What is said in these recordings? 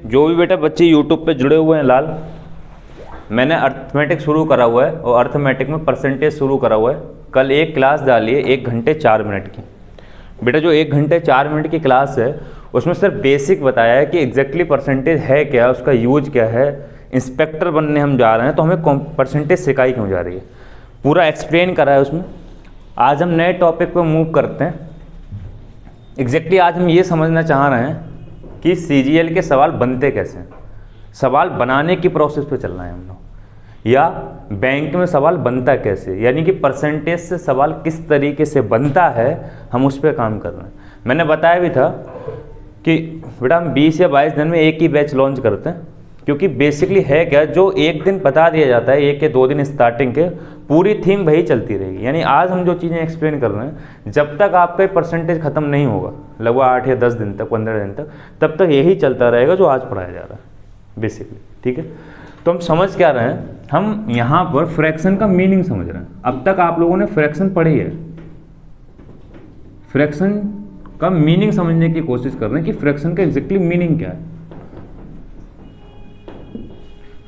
जो भी बेटा बच्चे यूट्यूब पे जुड़े हुए हैं लाल, मैंने अर्थमेटिक शुरू करा हुआ है और अर्थमेटिक में परसेंटेज शुरू करा हुआ है। कल एक क्लास डाली है 1 घंटे 4 मिनट की। बेटा जो 1 घंटे 4 मिनट की क्लास है उसमें सिर्फ बेसिक बताया है कि एग्जैक्टली परसेंटेज है क्या, उसका यूज क्या है, इंस्पेक्टर बनने हम जा रहे हैं तो हमें परसेंटेज सिखाई क्यों जा रही है, पूरा एक्सप्लेन करा है उसमें। आज हम नए टॉपिक पर मूव करते हैं। एग्जैक्टली आज हम ये समझना चाह रहे हैं कि सीजीएल के सवाल बनते कैसे हैं, सवाल बनाने की प्रोसेस पे चलना है हम लोग, या बैंक में सवाल बनता कैसे, यानी कि परसेंटेज से सवाल किस तरीके से बनता है, हम उस पर काम कर रहे हैं। मैंने बताया भी था कि बेटा हम 20 या 22 दिन में एक ही बैच लॉन्च करते हैं, क्योंकि बेसिकली है क्या, जो एक दिन बता दिया जाता है, 1 या 2 दिन स्टार्टिंग के, पूरी थीम वही चलती रहेगी। यानी आज हम जो चीज़ें एक्सप्लेन कर रहे हैं, जब तक आपका परसेंटेज खत्म नहीं होगा, लगभग 8 या 10 दिन तक, 15 दिन तक, तब तक यही चलता रहेगा जो आज पढ़ाया जा रहा है बेसिकली। ठीक है, तो हम समझ क्या रहे हैं, हम यहाँ पर फ्रैक्शन का मीनिंग समझ रहे हैं। अब तक आप लोगों ने फ्रैक्शन पढ़ी है, फ्रैक्शन का मीनिंग समझने की कोशिश कर रहे हैं कि फ्रैक्शन का एग्जैक्टली मीनिंग क्या है।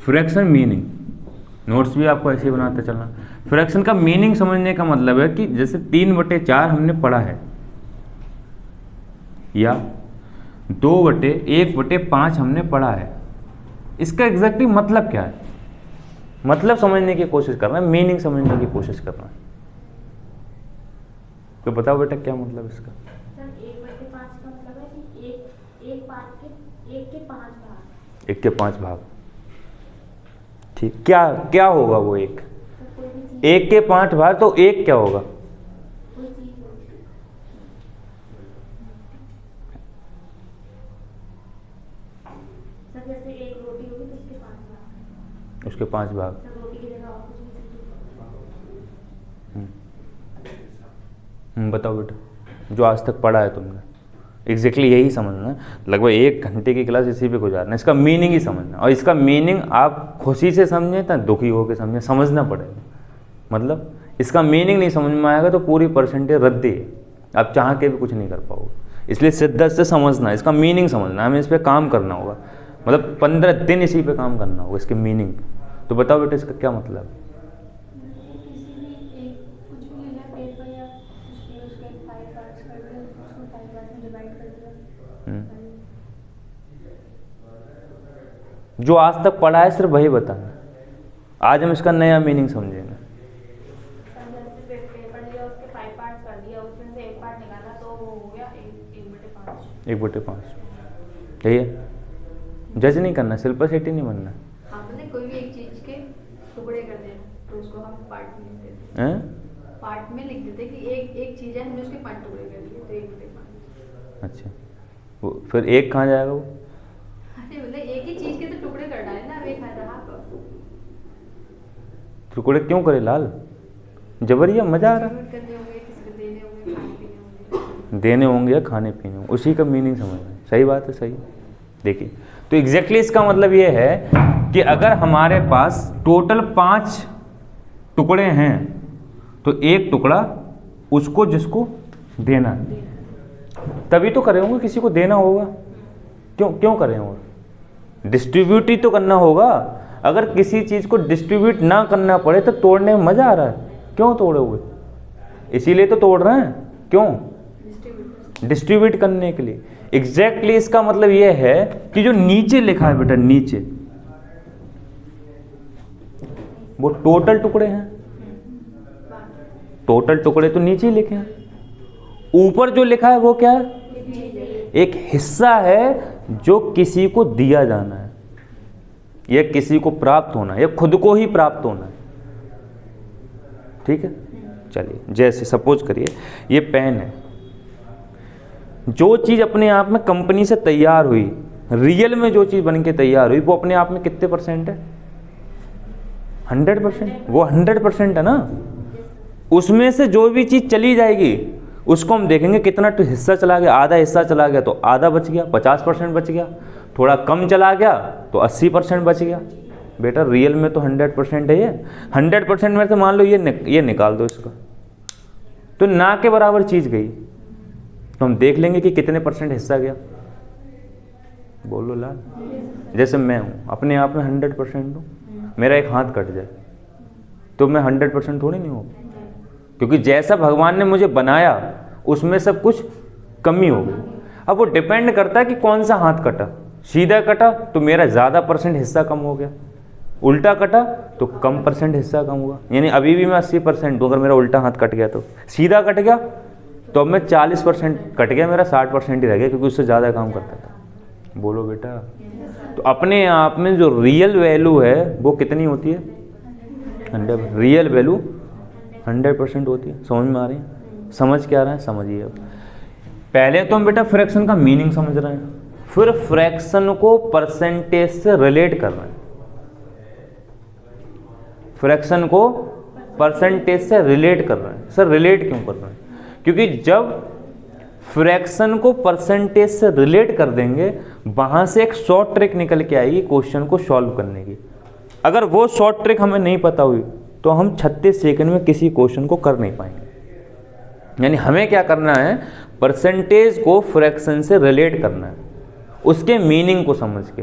फ्रैक्शन मीनिंग नोट्स भी आपको ऐसे ही बनाते चलना। फ्रैक्शन का मीनिंग समझने का मतलब है कि जैसे 3/4 हमने पढ़ा है, या 2/1/5 हमने पढ़ा है, इसका एग्जैक्टली मतलब क्या है, मतलब समझने की कोशिश कर रहे हैं, मीनिंग समझने की कोशिश कर रहे हैं। तो बताओ बेटा क्या मतलब इसका। 1/5 का मतलब है कि एक के 5 भाग। ठीक, क्या क्या होगा वो एक के 5 भाग, तो एक क्या होगा, जैसे एक रोटी होगी तो उसके 5 भाग, उसके 5 भाग। रोटी की जगह और कुछ भी। बताओ बेटा जो आज तक पढ़ा है तुमने, एग्जैक्टली यही समझना है। लगभग 1 घंटे की क्लास इसी पे गुजारना है, इसका मीनिंग ही समझना। और इसका मीनिंग आप खुशी से समझें तो दुखी होकर समझें, समझना पड़ेगा। मतलब इसका मीनिंग नहीं समझ में आएगा तो पूरी परसेंटेज रद्द है, आप चाह के भी कुछ नहीं कर पाओगे। इसलिए शिद्दत से समझना, इसका मीनिंग समझना, हमें इस पर काम करना होगा। मतलब 15 दिन इसी पे काम करना होगा, इसके मीनिंग पे। तो बताओ बेटा इसका क्या मतलब है। जो आज तक पढ़ा है सिर्फ वही बताना, आज हम इसका नया मीनिंग समझेंगे। 1/5 यही है, जज नहीं करना, सिंपलिसिटी नहीं बनना। हमने कोई भी एक चीज के टुकड़े कर दें तो उसको हम पार्ट में लिख देते हैं, पार्ट में लिख देते कि एक चीज है, हमने उसके 5 टुकड़े कर दिए तो 1/5। अच्छा, वो फिर एक कहाँ जाएगा वो, मतलब एक ही चीज के तो टुकड़े कर डाले ना, एक रहा तो टुकड़े क्यों करे लाल, जबरिया मजा आ रहा है। देने होंगे या खाने पीने होंगे, उसी का मीनिंग समझना है। सही बात है, सही। देखिए तो एग्जैक्टली इसका मतलब ये है कि अगर हमारे पास टोटल 5 टुकड़े हैं तो एक टुकड़ा उसको जिसको देना है, तभी तो करे होंगे, किसी को देना होगा। क्यों करे होंगे, डिस्ट्रीब्यूट ही तो करना होगा। अगर किसी चीज़ को डिस्ट्रीब्यूट ना करना पड़े तो तोड़ने में मज़ा आ रहा है, क्यों तोड़ोगे, इसीलिए तो तोड़ रहे हैं, क्यों, डिस्ट्रीब्यूट करने के लिए। एग्जैक्टली इसका मतलब यह है कि जो नीचे लिखा है बेटा, नीचे वो टोटल टुकड़े हैं, टोटल टुकड़े तो नीचे लिखे हैं। ऊपर जो लिखा है वो क्या है, एक हिस्सा है जो किसी को दिया जाना है, या किसी को प्राप्त होना है, या खुद को ही प्राप्त होना है। ठीक है, चलिए जैसे सपोज करिए ये पेन है, जो चीज़ अपने आप में कंपनी से तैयार हुई, रियल में जो चीज़ बन के तैयार हुई, वो अपने आप में कितने % है, 100%। वो 100% है ना, उसमें से जो भी चीज़ चली जाएगी उसको हम देखेंगे कितना तो हिस्सा चला गया। आधा हिस्सा चला गया तो आधा बच गया, 50% बच गया। थोड़ा कम चला गया तो 80% बच गया। बेटा रियल में तो 100% है ये, 100% में से मान लो ये निकाल दो इसका, तो ना के बराबर चीज़ गई, तो हम देख लेंगे कि कितने % हिस्सा गया। बोलो लाल। जैसे मैं हूँ, अपने आप में 100% हूँ, मेरा एक हाथ कट जाए तो मैं 100% थोड़ी नहीं हूँ, क्योंकि जैसा भगवान ने मुझे बनाया उसमें सब कुछ कमी हो गई। अब वो डिपेंड करता है कि कौन सा हाथ कटा। सीधा कटा तो मेरा ज़्यादा % हिस्सा कम हो गया, उल्टा कटा तो कम % हिस्सा कम हुआ। यानी अभी भी मैं 80% हूँ अगर मेरा उल्टा हाथ कट गया तो। सीधा कट गया तो अब मैं 40% कट गया, मेरा 60% ही रह गया, क्योंकि उससे ज़्यादा काम करता था। बोलो बेटा। तो अपने आप में जो रियल वैल्यू है वो कितनी होती है? 100। रियल वैल्यू 100% होती है। समझ में आ रही है? समझ क्या रहे हैं? समझिए। अब पहले तो हम बेटा फ्रैक्शन का मीनिंग समझ रहे हैं, फिर फ्रैक्शन को परसेंटेज से रिलेट कर रहे हैं। फ्रैक्शन को परसेंटेज से रिलेट कर रहे हैं। सर रिलेट क्यों कर रहे हैं? क्योंकि जब फ्रैक्शन को परसेंटेज से रिलेट कर देंगे, वहां से एक शॉर्ट ट्रिक निकल के आएगी क्वेश्चन को सॉल्व करने की। अगर वो शॉर्ट ट्रिक हमें नहीं पता हुई तो हम 36 सेकंड में किसी क्वेश्चन को कर नहीं पाएंगे। यानी हमें क्या करना है? परसेंटेज को फ्रैक्शन से रिलेट करना है, उसके मीनिंग को समझ के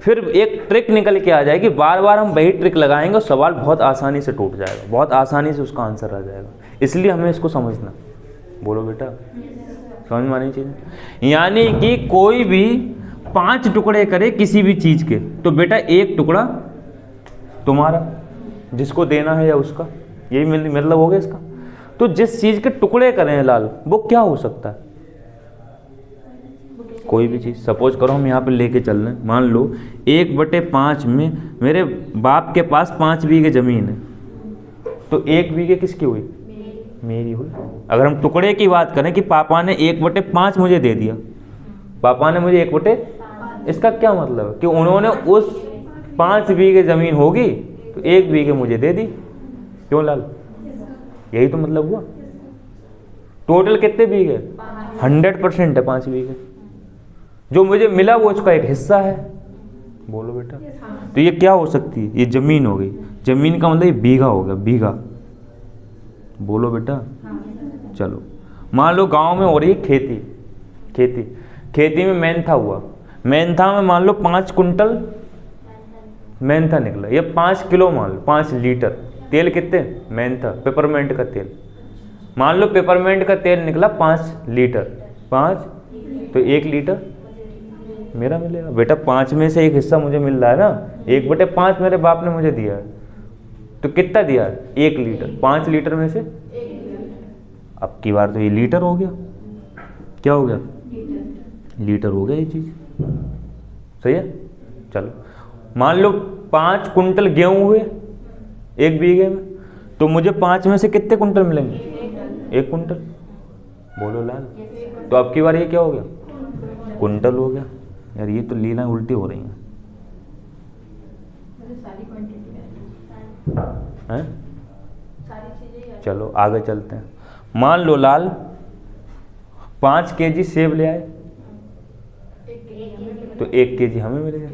फिर एक ट्रिक निकल के आ जाएगी। बार बार हम वही ट्रिक लगाएंगे और सवाल बहुत आसानी से टूट जाएगा, बहुत आसानी से उसका आंसर आ जाएगा। इसलिए हमें इसको समझना। बोलो बेटा। समझ में आनी चाहिए। यानी कि कोई भी 5 टुकड़े करे किसी भी चीज़ के, तो बेटा एक टुकड़ा तुम्हारा, जिसको देना है या उसका, यही मतलब हो गया इसका। तो जिस चीज़ के टुकड़े करें लाल, वो क्या हो सकता है? कोई भी चीज़। सपोज करो हम यहाँ पे लेके चल रहे हैं, मान लो 1/5 में मेरे बाप के पास 5 बीघे ज़मीन है, तो 1 बीघे किसकी हुई? मेरी हुई। अगर हम टुकड़े की बात करें कि पापा ने 1/5 मुझे दे दिया, पापा ने मुझे 1/, इसका क्या मतलब है? कि उन्होंने उस 5 बीघे ज़मीन होगी तो 1 बीघे मुझे दे दी। क्यों लाल? यही तो मतलब हुआ। टोटल कितने बीघे? 100% है 5 बीघे। जो मुझे मिला वो उसका एक हिस्सा है। बोलो बेटा। तो ये क्या हो सकती है? ये जमीन हो गई। जमीन का मतलब ये बीघा हो गया, बीघा। बोलो बेटा। चलो मान लो गांव में हो रही है खेती में मेहनता हुआ, मेहनता में मान लो 5 कुंटल मेहनता निकला, ये 5 किलो मान लो, 5 लीटर तेल। कितने? मेहनता पेपरमेंट का तेल। मान लो पेपरमेंट का तेल निकला 5 लीटर, 5 तो 1 लीटर मेरा मिलेगा। बेटा 5 में से एक हिस्सा मुझे मिल रहा है ना, 1/5 मेरे बाप ने मुझे दिया है, तो कितना दिया है? 1 लीटर। 5 लीटर में से अब की बार तो ये लीटर हो गया। क्या हो गया? लीटर हो गया ये चीज़। सही है। चलो मान लो 5 कुंटल गेहूं हुए 1 बीघे में, तो मुझे 5 में से कितने कुंटल मिलेंगे? 1 कुंटल। बोलो लाल। तो अब की बार ये क्या हो गया? कुंटल हो गया। यार ये तो लीलाएं उल्टी हो रही हैं। चलो आगे चलते हैं। मान लो लाल 5 केजी सेब ले आए, तो 1 केजी हमें मिलेगा।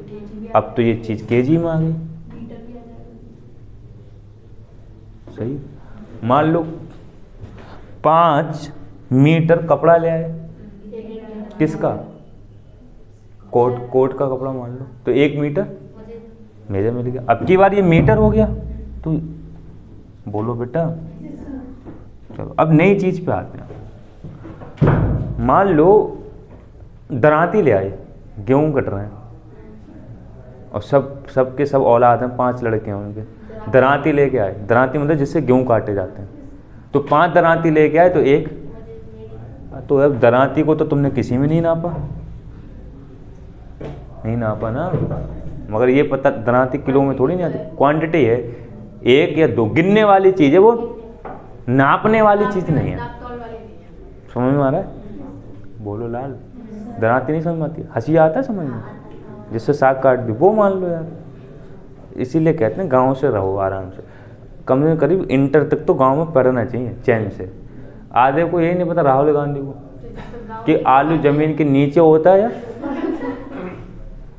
अब तो ये चीज़ केजी में आ गई। सही। मान लो 5 मीटर कपड़ा ले आए, किसका? कोट का कपड़ा मान लो, तो 1 मीटर मेरे मिल गया। अब की बार ये मीटर हो गया। तो बोलो बेटा। चलो अब नई चीज पे आते हैं। मान लो दरांती ले आए, गेहूं कट रहे हैं, और सबके सब औलाद हैं, 5 लड़के हैं उनके। दरांती लेके आए, दरांती मतलब जिससे गेहूं काटे जाते हैं, तो 5 दरांती लेके आए तो 1। तो अब दरांती को तो तुमने किसी में नहीं नापा, नहीं नापा ना। मगर ये पता दरांती किलो में थोड़ी नहीं आती, क्वांटिटी है 1 या 2, गिनने वाली चीज़ है, वो नापने वाली चीज़ नहीं है। समझ में आ रहा है? बोलो लाल। दरांती नहीं समझ में आती? हंसी आता है समझ में? जिससे साग काट दी वो मान लो यार। इसीलिए कहते हैं गाँव से रहो आराम से, कम से करीब इंटर तक तो गाँव में पढ़ना चाहिए चैन से। आधे को यही नहीं पता राहुल गांधी को कि आलू जमीन के नीचे होता है, या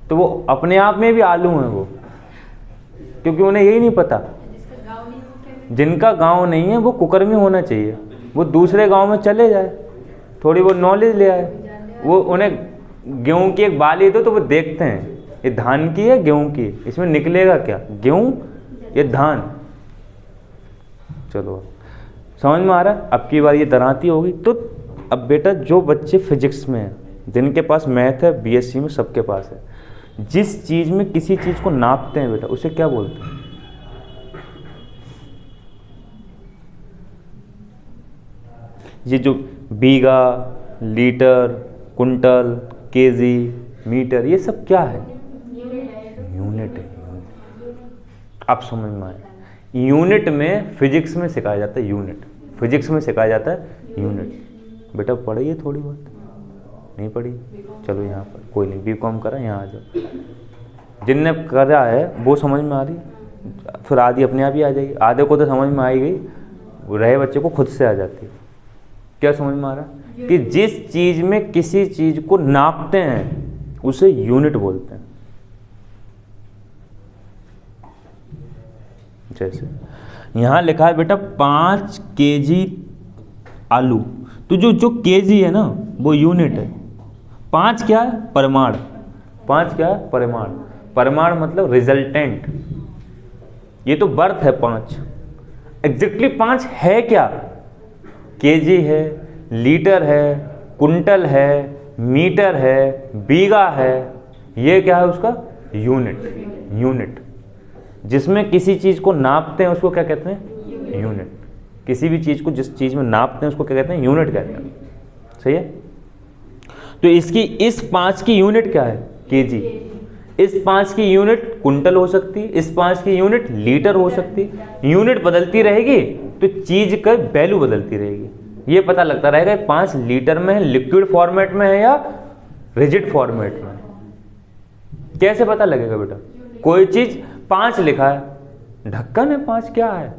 तो वो अपने आप में भी आलू हैं वो, क्योंकि उन्हें यही नहीं पता। जिनका गांव नहीं है वो कुकर में होना चाहिए, वो दूसरे गांव में चले जाए, थोड़ी वो नॉलेज ले आए। वो उन्हें गेहूं की एक बाली दो तो वो देखते हैं ये धान की है गेहूं की, इसमें निकलेगा क्या, गेहूं ये धान। चलो समझ में आ रहा है। अब की बार ये दरांती होगी। तो अब बेटा जो बच्चे फिजिक्स में हैं, जिनके पास मैथ है, बीएससी में सबके पास है, जिस चीज़ में किसी चीज़ को नापते हैं बेटा उसे क्या बोलते हैं? ये जो बीघा, लीटर, कुंटल, केजी, मीटर, ये सब क्या है? यूनिट है। आप समझ में आए। यूनिट में फिजिक्स में सिखाया जाता है, यूनिट फिजिक्स में सिखाया जाता है यूनिट। बेटा पढ़िए थोड़ी बहुत, नहीं पढ़ी? चलो यहाँ पर कोई नहीं, बीकॉम करा, यहाँ आ जाओ। जिनने करा है वो समझ में आ रही, फिर आधी अपने आप ही आ जाएगी। आधे को तो समझ में आई गई, रहे बच्चे को खुद से आ जाती है। क्या समझ में आ रहा है कि जिस चीज़ में किसी चीज़ को नापते हैं उसे यूनिट बोलते हैं। जैसे यहाँ लिखा है बेटा 5 केजी आलू, तो जो केजी है ना वो यूनिट है। 5 क्या है? परिमाण। 5 क्या है? परिमाण। परिमाण मतलब रिजल्टेंट। ये तो बर्थ है 5। एग्जैक्टली 5 है क्या? केजी है, लीटर है, कुंटल है, मीटर है, बीघा है। ये क्या है उसका? यूनिट। यूनिट जिसमें किसी चीज़ को नापते हैं उसको क्या कहते हैं? यूनिट। किसी भी चीज़ को जिस चीज़ में नापते हैं उसको क्या कहते हैं? यूनिट कहते हैं। सही है। तो इसकी इस 5 की यूनिट क्या है? केजी। इस 5 की यूनिट कुंटल हो सकती है, इस 5 की यूनिट लीटर हो सकती है। यूनिट बदलती रहेगी तो चीज़ का वैल्यू बदलती रहेगी। ये पता लगता रहेगा 5 लीटर में है, लिक्विड फॉर्मेट में है या रिजिड फॉर्मेट में है। कैसे पता लगेगा बेटा? कोई चीज़ 5 लिखा है, ढक्कन है 5 क्या है,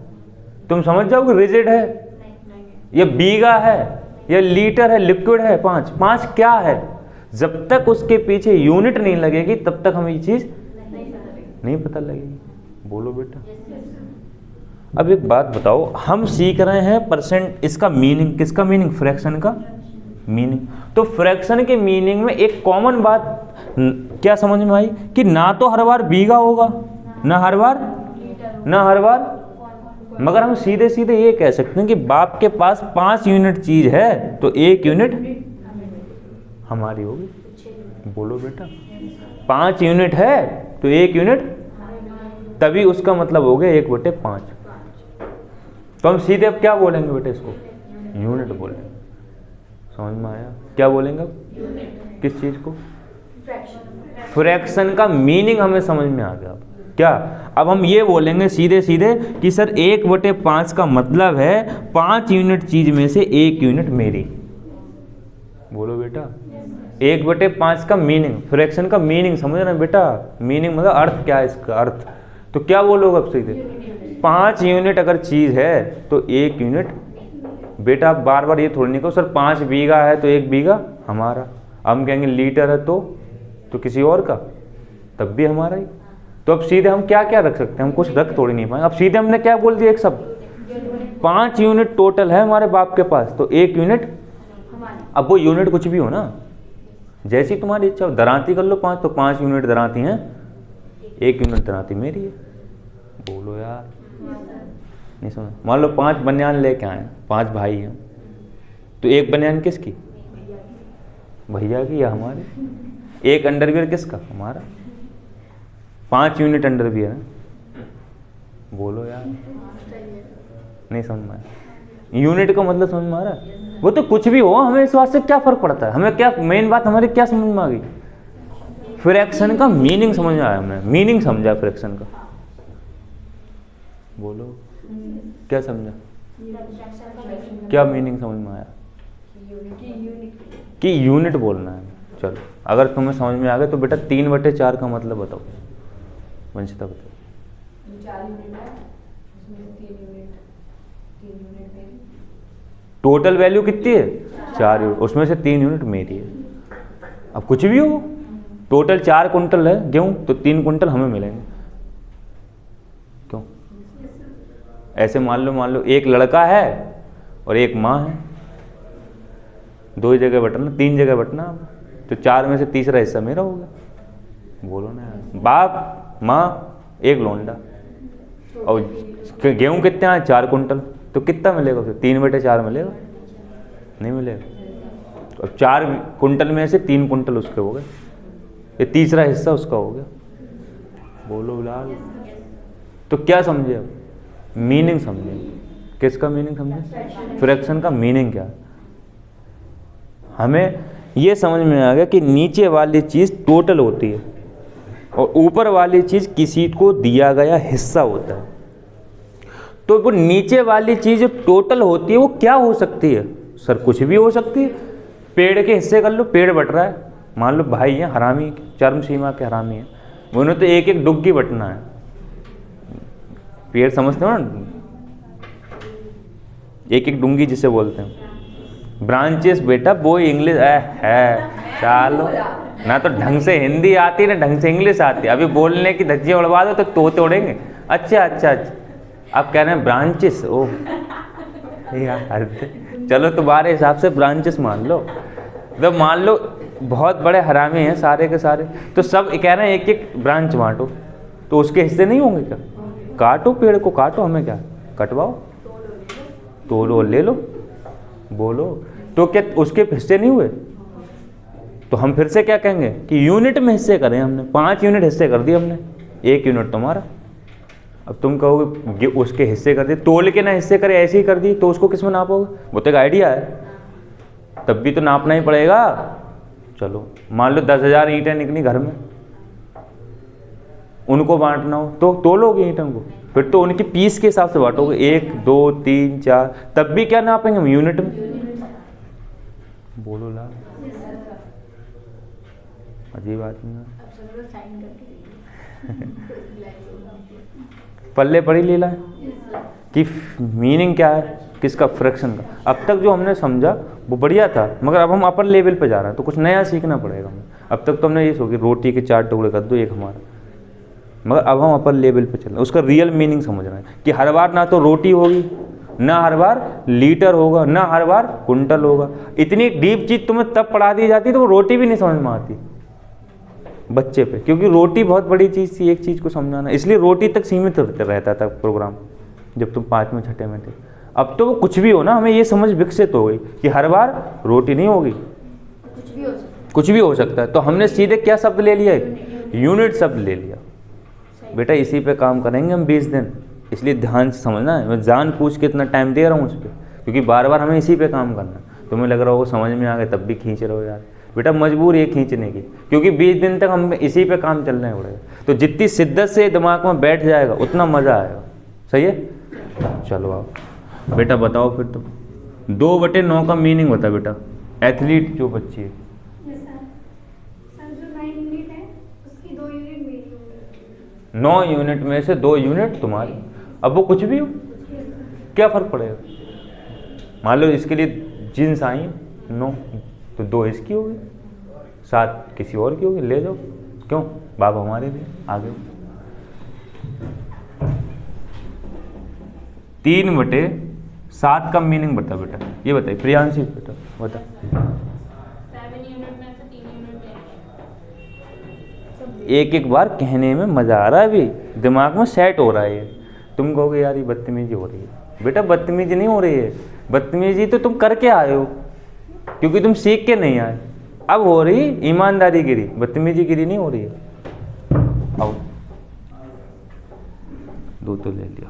तुम समझ जाओगे रिजिड है, या बीघा है, या लीटर है, लिक्विड है। 5 क्या है? जब तक उसके पीछे यूनिट नहीं लगेगी तब तक हमें ये चीज़ नहीं पता लगेगी। बोलो बेटा। अब एक बात बताओ, हम सीख रहे हैं परसेंट, इसका मीनिंग, किसका मीनिंग? फ्रैक्शन का मीनिंग। तो फ्रैक्शन के मीनिंग में एक कॉमन बात क्या समझ में आई कि ना तो हर बार बीघा होगा, ना हर बार, मगर हम सीधे सीधे ये कह सकते हैं कि बाप के पास 5 यूनिट चीज है तो 1 यूनिट हमारी होगी। बोलो बेटा। 5 यूनिट है तो 1 यूनिट, तभी उसका मतलब हो गया 1/5। तो हम सीधे अब क्या बोलेंगे बेटा? इसको यूनिट बोलेंगे। समझ में आया? क्या बोलेंगे अब? किस चीज को? फ्रैक्शन का मीनिंग हमें समझ में आ गया। क्या अब हम ये बोलेंगे सीधे सीधे कि सर 1/5 का मतलब है 5 यूनिट चीज में से 1 यूनिट मेरी। बोलो बेटा। 1/5 का मीनिंग, फ्रैक्शन का मीनिंग समझ रहे बेटा? मीनिंग मतलब अर्थ क्या है इसका? अर्थ तो क्या बोलोगे अब सीधे? 5 यूनिट अगर चीज है तो 1 यूनिट बेटा। आप बार बार ये थोड़ी नहीं कहो सर 5 बीघा है तो 1 बीघा हमारा। हम कहेंगे लीटर है तो किसी और का, तब भी हमारा ही। तो अब सीधे हम क्या क्या रख सकते हैं? हम कुछ रख थोड़ी नहीं पाएंगे। अब सीधे हमने क्या बोल दिया? एक शब्द। 5 यूनिट टोटल है हमारे बाप के पास तो 1 यूनिट। अब वो यूनिट कुछ भी हो ना, जैसी तुम्हारी इच्छा हो। दरांती कर लो 5 तो 5 यूनिट दरांती हैं, 1 यूनिट दरांती मेरी है। बोलो यार, नहीं समझ? मान लो 5 बनियान लेके आए, 5 भाई हैं, तो 1 बनियान किसकी? भैया की या हमारे? 1 अंडरवियर किसका? हमारा। 5 यूनिट अंडरवियर है। बोलो यार, नहीं समझ में आया? यूनिट का मतलब समझ में आ रहा है? वो तो कुछ भी हो, हमें इस बात से क्या फर्क पड़ता है? हमें क्या मेन बात हमारी क्या समझ में आ गई? फ्रैक्शन का मीनिंग समझ में आया। हमने मीनिंग समझा फ्रैक्शन का। बोलो क्या समझा? क्या मीनिंग समझ में आया? कि यूनिट बोलना है। चलो अगर तुम्हें समझ में आ गया तो बेटा 3/4 का मतलब बताओ। वंशिता बताओ। 4 यूनिट है, उसमें 3 यूनिट मेरी। टोटल वैल्यू कितनी है? 4 यूनिट, उसमें से 3 यूनिट मेरी है। अब कुछ भी हो, टोटल 4 कुंटल है गेहूं तो 3 कुंटल हमें मिलेंगे। क्यों? ऐसे मान लो एक लड़का है और एक माँ है, 2 जगह बटना, 3 जगह बटना, तो 4 में से तीसरा हिस्सा मेरा हो गया। बोलो ना यार, बाप माँ एक लोंडा, और गेहूँ कितने आए 4 कुंटल, तो कितना मिलेगा फिर? 3/4 मिलेगा? नहीं मिलेगा। और 4 कुंटल में से 3 कुंटल उसके हो गए, ये तीसरा हिस्सा उसका हो गया। बोलो लाल। तो क्या समझे अब? मीनिंग समझे। किसका मीनिंग समझे? फ्रैक्शन का मीनिंग क्या? हमें ये समझ में आ गया कि नीचे वाली चीज़ टोटल होती है और ऊपर वाली चीज़ किसी को दिया गया हिस्सा होता है। तो वो नीचे वाली चीज़ जो टोटल होती है वो क्या हो सकती है? सर कुछ भी हो सकती है। पेड़ के हिस्से कर लो, पेड़ बट रहा है, मान लो भाई हैं हरामी, चरम सीमा के हरामी हैं, उन्हें तो एक एक डुग्गी बटना है। पेड़ समझते हो ना, एक एक डुंगी जिसे बोलते हैं। ब्रांचेस बेटा वो इंग्लिश है चालो ना, तो ढंग से हिंदी आती ना ढंग से इंग्लिश आती। अभी बोलने की धज्जियाँ उड़वा दो तो तोते उड़ेंगे। अच्छा अच्छा अच्छा, आप कह रहे हैं ब्रांचेस, ओह यार चलो तुम्हारे हिसाब से ब्रांचेस मान लो। तो मान लो बहुत बड़े हरामी हैं सारे के सारे, तो सब कह रहे हैं एक एक ब्रांच बांटो, तो उसके हिस्से नहीं होंगे क्या? काटो पेड़ को, काटो, हमें क्या, कटवाओ, तोड़ो ले लो। बोलो तो क्या उसके हिस्से नहीं हुए? तो हम फिर से क्या कहेंगे कि यूनिट में हिस्से करें हमने, 5 यूनिट हिस्से कर दिए हमने, 1 यूनिट तुम्हारा। अब तुम कहोगे उसके हिस्से कर दिए, तोल के ना हिस्से करे ऐसे ही कर दी, तो उसको किस में नापोगे? वो तो एक आइडिया है, तब भी तो नापना ही पड़ेगा। चलो मान लो 10,000 ईंटें निकली घर में, उनको बांटना हो तो तोलोगे ईंटों को, फिर तो उनकी पीस के हिसाब से बांटोगे, 1 2 3 4, तब भी क्या नापेंगे हम? यूनिट में। बोलो लाल, अजीब बात नहीं है। पल्ले पड़ी लीला है कि मीनिंग क्या है किसका? फ्रैक्शन का। अब तक जो हमने समझा वो बढ़िया था, मगर अब हम अपर लेवल पे जा रहे हैं तो कुछ नया सीखना पड़ेगा हमें। अब तक तो हमने ये सोची रोटी के 4 टुकड़े कर दो, एक हमारा, मगर अब हम अपर लेवल पे चल रहे हैं, उसका रियल मीनिंग समझ रहे हैं कि हर बार ना तो रोटी होगी, ना हर बार लीटर होगा, ना हर बार कुंटल होगा। इतनी डीप चीज़ तुम्हें तब पढ़ा दी जाती तो वो रोटी भी नहीं समझ में आती बच्चे पे, क्योंकि रोटी बहुत बड़ी चीज़ थी एक चीज़ को समझाना, इसलिए रोटी तक सीमित रहता था प्रोग्राम जब तुम 5वें 6ठे में थे। अब तो वो कुछ भी हो ना, हमें ये समझ विकसित हो गई कि हर बार रोटी नहीं होगी, कुछ भी हो सकता है। तो हमने सीधे क्या शब्द ले लिया? यूनिट शब्द ले लिया। बेटा इसी पे काम करेंगे हम 20 दिन, इसलिए ध्यान से समझना है। मैं जान पूछ के इतना टाइम दे रहा हूँ उस पर, क्योंकि बार बार हमें इसी पे काम करना है। तुम्हें लग रहा होगा समझ में आ गया तब भी खींच रहे हो यार, बेटा मजबूर है खींचने की, क्योंकि 20 दिन तक हम इसी पे काम चलने पड़ेगा। तो जितनी शिद्दत से दिमाग में बैठ जाएगा उतना मज़ा आएगा। सही है? चलो आओ बेटा बताओ फिर तुम 2/9 का मीनिंग बता बेटा। एथलीट जो बच्ची है 9 यूनिट में से 2 यूनिट तुम्हारी। अब वो कुछ भी हो, क्या फ़र्क पड़ेगा? मान लो इसके लिए जीन्स आई 9, तो 2 इसकी होगी, 7 किसी और की होगी, ले जाओ। क्यों? बाप हमारे लिए आगे। 3/7 का मीनिंग बता बेटा, ये बताइए प्रियांशी बेटा बता। 7 यूनिट में से 3 यूनिट एक एक बार कहने में मज़ा आ रहा है, अभी दिमाग में सेट हो रहा है ये। तुम कहोगे यार ये बदतमीजी हो रही है, बेटा बदतमीजी नहीं हो रही है, बदतमीजी तो तुम करके आए हो, क्योंकि तुम सीख के नहीं आए। अब हो रही ईमानदारी गिरी, बदतमीजी गिरी नहीं हो रही है। आओ 2 तो ले लिया।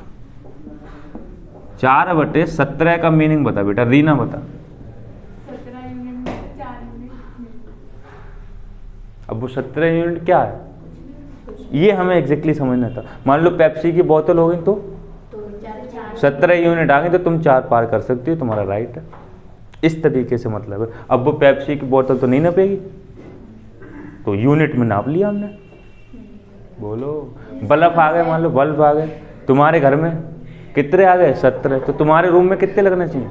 4/17 का मीनिंग बता बेटा, रीना बता। 17 यूनिट में से 4 यूनिट। अब वो 17 यूनिट क्या है ये हमें एग्जैक्टली समझना था। मान लो पेप्सी की बोतल हो गई तो 17 यूनिट आ गई, तो तुम 4 पार कर सकती हो, तुम्हारा राइट है। इस तरीके से मतलब है। अब वो पेप्सी की बोतल तो नहीं नपेगी, तो यूनिट में नाप लिया हमने। बोलो बल्ब आ गए, मान लो बल्ब आ गए तुम्हारे घर में, कितने आ गए? 17। तो तुम्हारे रूम में कितने लगने चाहिए?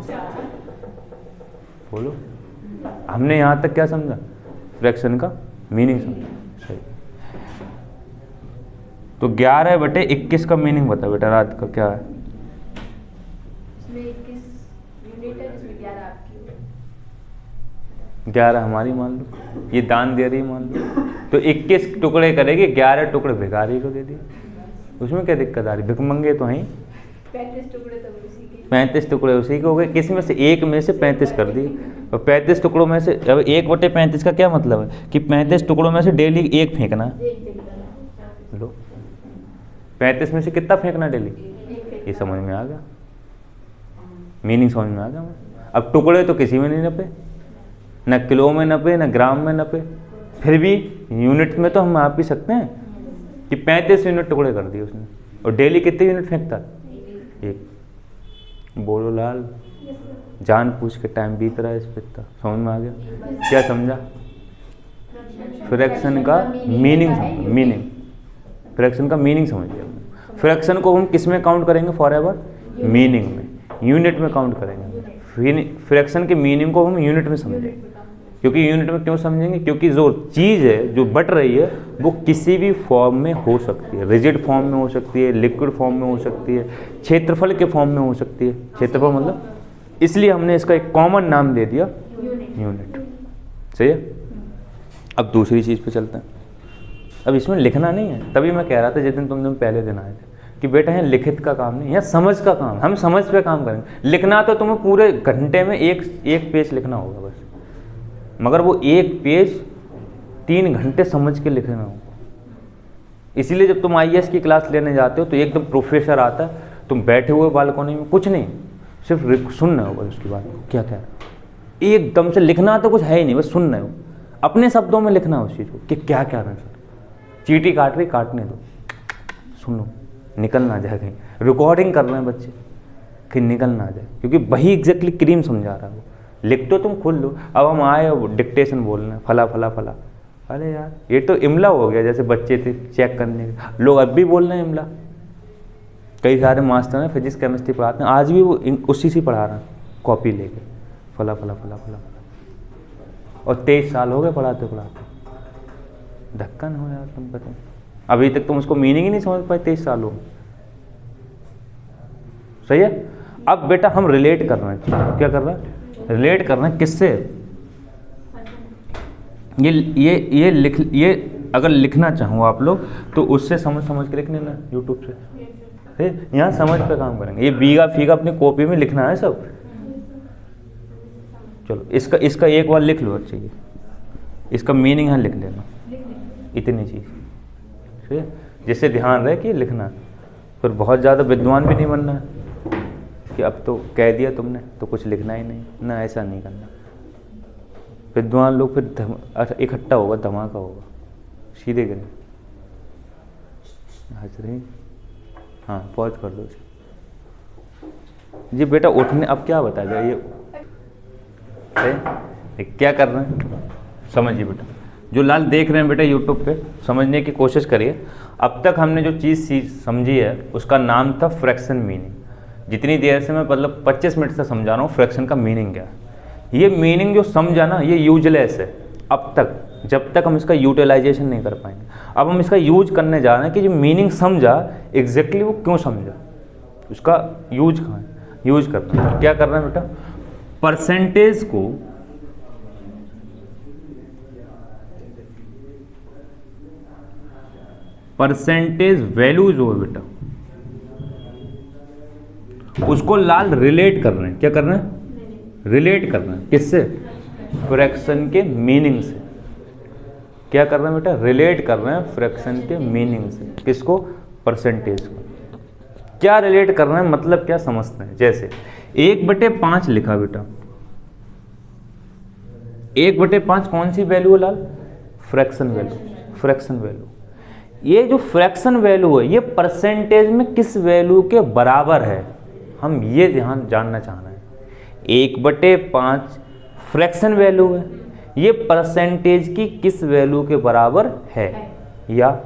बोलो। हमने यहाँ तक क्या समझा? फ्रैक्शन का मीनिंग समझा। सही। तो 11/21 का मीनिंग बता बेटा, रात का क्या है? इसमें 21 यूनिट है, जिसमें 11 आपकी है। 11 हमारी मान लो, ये दान दे रही मान लो, तो 21 टुकड़े करेगी, 11 टुकड़े भिखारी को दे दिए, उसमें क्या दिक्कत आ रही? भिखमंगे तो हैं। 35 टुकड़े तो उसी के। 35 टुकड़े उसी के हो गए, किस में से? एक में से 35 कर दिए, और 35 टुकड़ों में से अब 1/35 का क्या मतलब है कि 35 टुकड़ों में से डेली एक फेंकना। लो 35 में से कितना फेंकना डेली? ये समझ में आ गया, मीनिंग समझ में आ गया। अब टुकड़े तो किसी में नहीं नपे, न किलो में नपे न ग्राम में नपे, फिर भी यूनिट में तो हम माप भी सकते हैं कि 35 यूनिट टुकड़े कर दिए उसने, और डेली कितने यूनिट फेंकता? एक। बोलो लाल, जान पूछ के टाइम बीत रहा है इस पे, समझ में आ गया? क्या समझा? फ्रैक्शन का मीनिंग, फ्रैक्शन का मीनिंग समझ गया। फ्रैक्शन को हम किस में काउंट करेंगे? फॉरएवर मीनिंग में, यूनिट में काउंट करेंगे। फ्रैक्शन के मीनिंग को हम यूनिट में समझेंगे, क्योंकि यूनिट में क्यों समझेंगे? क्योंकि जो चीज़ है जो बट रही है वो किसी भी फॉर्म में हो सकती है, रिजिड फॉर्म में हो सकती है, लिक्विड फॉर्म में हो सकती है, क्षेत्रफल के फॉर्म में हो सकती है। क्षेत्रफल मतलब, इसलिए हमने इसका एक कॉमन नाम दे दिया यूनिट। सही है। अब दूसरी चीज़ पे चलते हैं। अब इसमें लिखना नहीं है, तभी मैं कह रहा था जिस दिन तुम पहले दिन आए थे कि बेटा यहाँ लिखित का काम नहीं, यहाँ समझ का काम, हम समझ पे काम करेंगे। लिखना तो तुम्हें पूरे घंटे में एक पेज लिखना होगा बस, मगर वो एक पेज 3 घंटे समझ के लिखना होगा। इसीलिए जब तुम IAS की क्लास लेने जाते हो तो एकदम प्रोफेसर आता है, तुम बैठे हुए बालकोनी में, कुछ नहीं, सिर्फ सुनना होगा उसकी बात, क्या क्या है। एकदम से लिखना तो कुछ है ही नहीं, बस सुनना हो, अपने शब्दों में लिखना उस चीज़ को कि क्या क्या है सर। चींटी काट रही, काटने दो, सुनो, निकल ना जाए कहीं। रिकॉर्डिंग कर रहे हैं बच्चे कि निकल ना जाए, क्योंकि वही एग्जैक्टली क्रीम समझा रहा है वो। लिख तो तुम खुद लो। अब हम आए डिक्टेशन बोलना है, फला फला फला, अरे यार ये तो इमला हो गया, जैसे बच्चे थे चेक करने के, लोग अब भी बोल रहे हैं इमला। कई सारे मास्टर हैं फिजिक्स केमिस्ट्री पढ़ाते हैं, आज भी वो उसी से पढ़ा रहे हैं, कॉपी लेके फला फला फला फला, और 23 साल हो गए पढ़ाते पढ़ाते। धक्का न हो यार, तुम बताओ, अभी तक तुम उसको मीनिंग ही नहीं समझ पाए 23 साल हो। सही है। अब बेटा हम रिलेट कर रहे हैं, क्या कर रहे हैं? रिलेट कर रहे हैं किससे? ये अगर लिखना चाहो आप लोग तो उससे समझ के लिखने ना, यूट्यूब से। यहाँ समझ पे काम करेंगे, ये बीघा फीगा अपनी कॉपी में लिखना है सब। चलो इसका एक बार लिख लो, चाहिए इसका मीनिंग यहाँ लिख लेना, इतनी चीज़, ठीक है, जिससे ध्यान रहे कि लिखना। फिर बहुत ज़्यादा विद्वान भी नहीं बनना है कि अब तो कह दिया तुमने तो कुछ लिखना ही नहीं ना, ऐसा नहीं करना। विद्वान लोग फिर इकट्ठा होगा, धमाका होगा, सीधे करें। हंस रही, हाँ पॉज कर दो जी। बेटा उठने, अब क्या बताया ये क्या कर रहे हैं, समझिए बेटा। जो लाल देख रहे हैं बेटा यूट्यूब पे, समझने की कोशिश करिए। अब तक हमने जो चीज़ समझी है उसका नाम था फ्रैक्शन मीनिंग। जितनी देर से मैं मतलब 25 मिनट से समझा रहा हूँ फ्रैक्शन का मीनिंग क्या है। ये मीनिंग जो समझा ना, ये यूजलेस है अब तक, जब तक हम इसका यूटिलाइजेशन नहीं कर पाएंगे। अब हम इसका यूज करने जा रहे हैं कि जो मीनिंग समझा एग्जैक्टली वो क्यों समझा, उसका यूज कहाँ है, यूज करना है। क्या करना है बेटा? परसेंटेज को परसेंटेज वैल्यू जो है बेटा, उसको लाल रिलेट कर रहे हैं। क्या कर रहे हैं? रिलेट कर रहे हैं। किससे? फ्रैक्शन के मीनिंग से। क्या कर रहे हैं बेटा? रिलेट कर रहे हैं फ्रैक्शन के मीनिंग से। किसको? परसेंटेज को। क्या रिलेट कर रहे हैं मतलब क्या समझते हैं। जैसे 1/5 लिखा बेटा, 1/5 कौन सी वैल्यू है लाल? Fraction value. फ्रैक्शन वैल्यू, ये जो फ्रैक्शन वैल्यू है ये परसेंटेज में किस वैल्यू के बराबर है, हम ये ध्यान जानना चाह रहे हैं। 1/5 फ्रैक्शन वैल्यू है, ये परसेंटेज की किस वैल्यू के बराबर है, या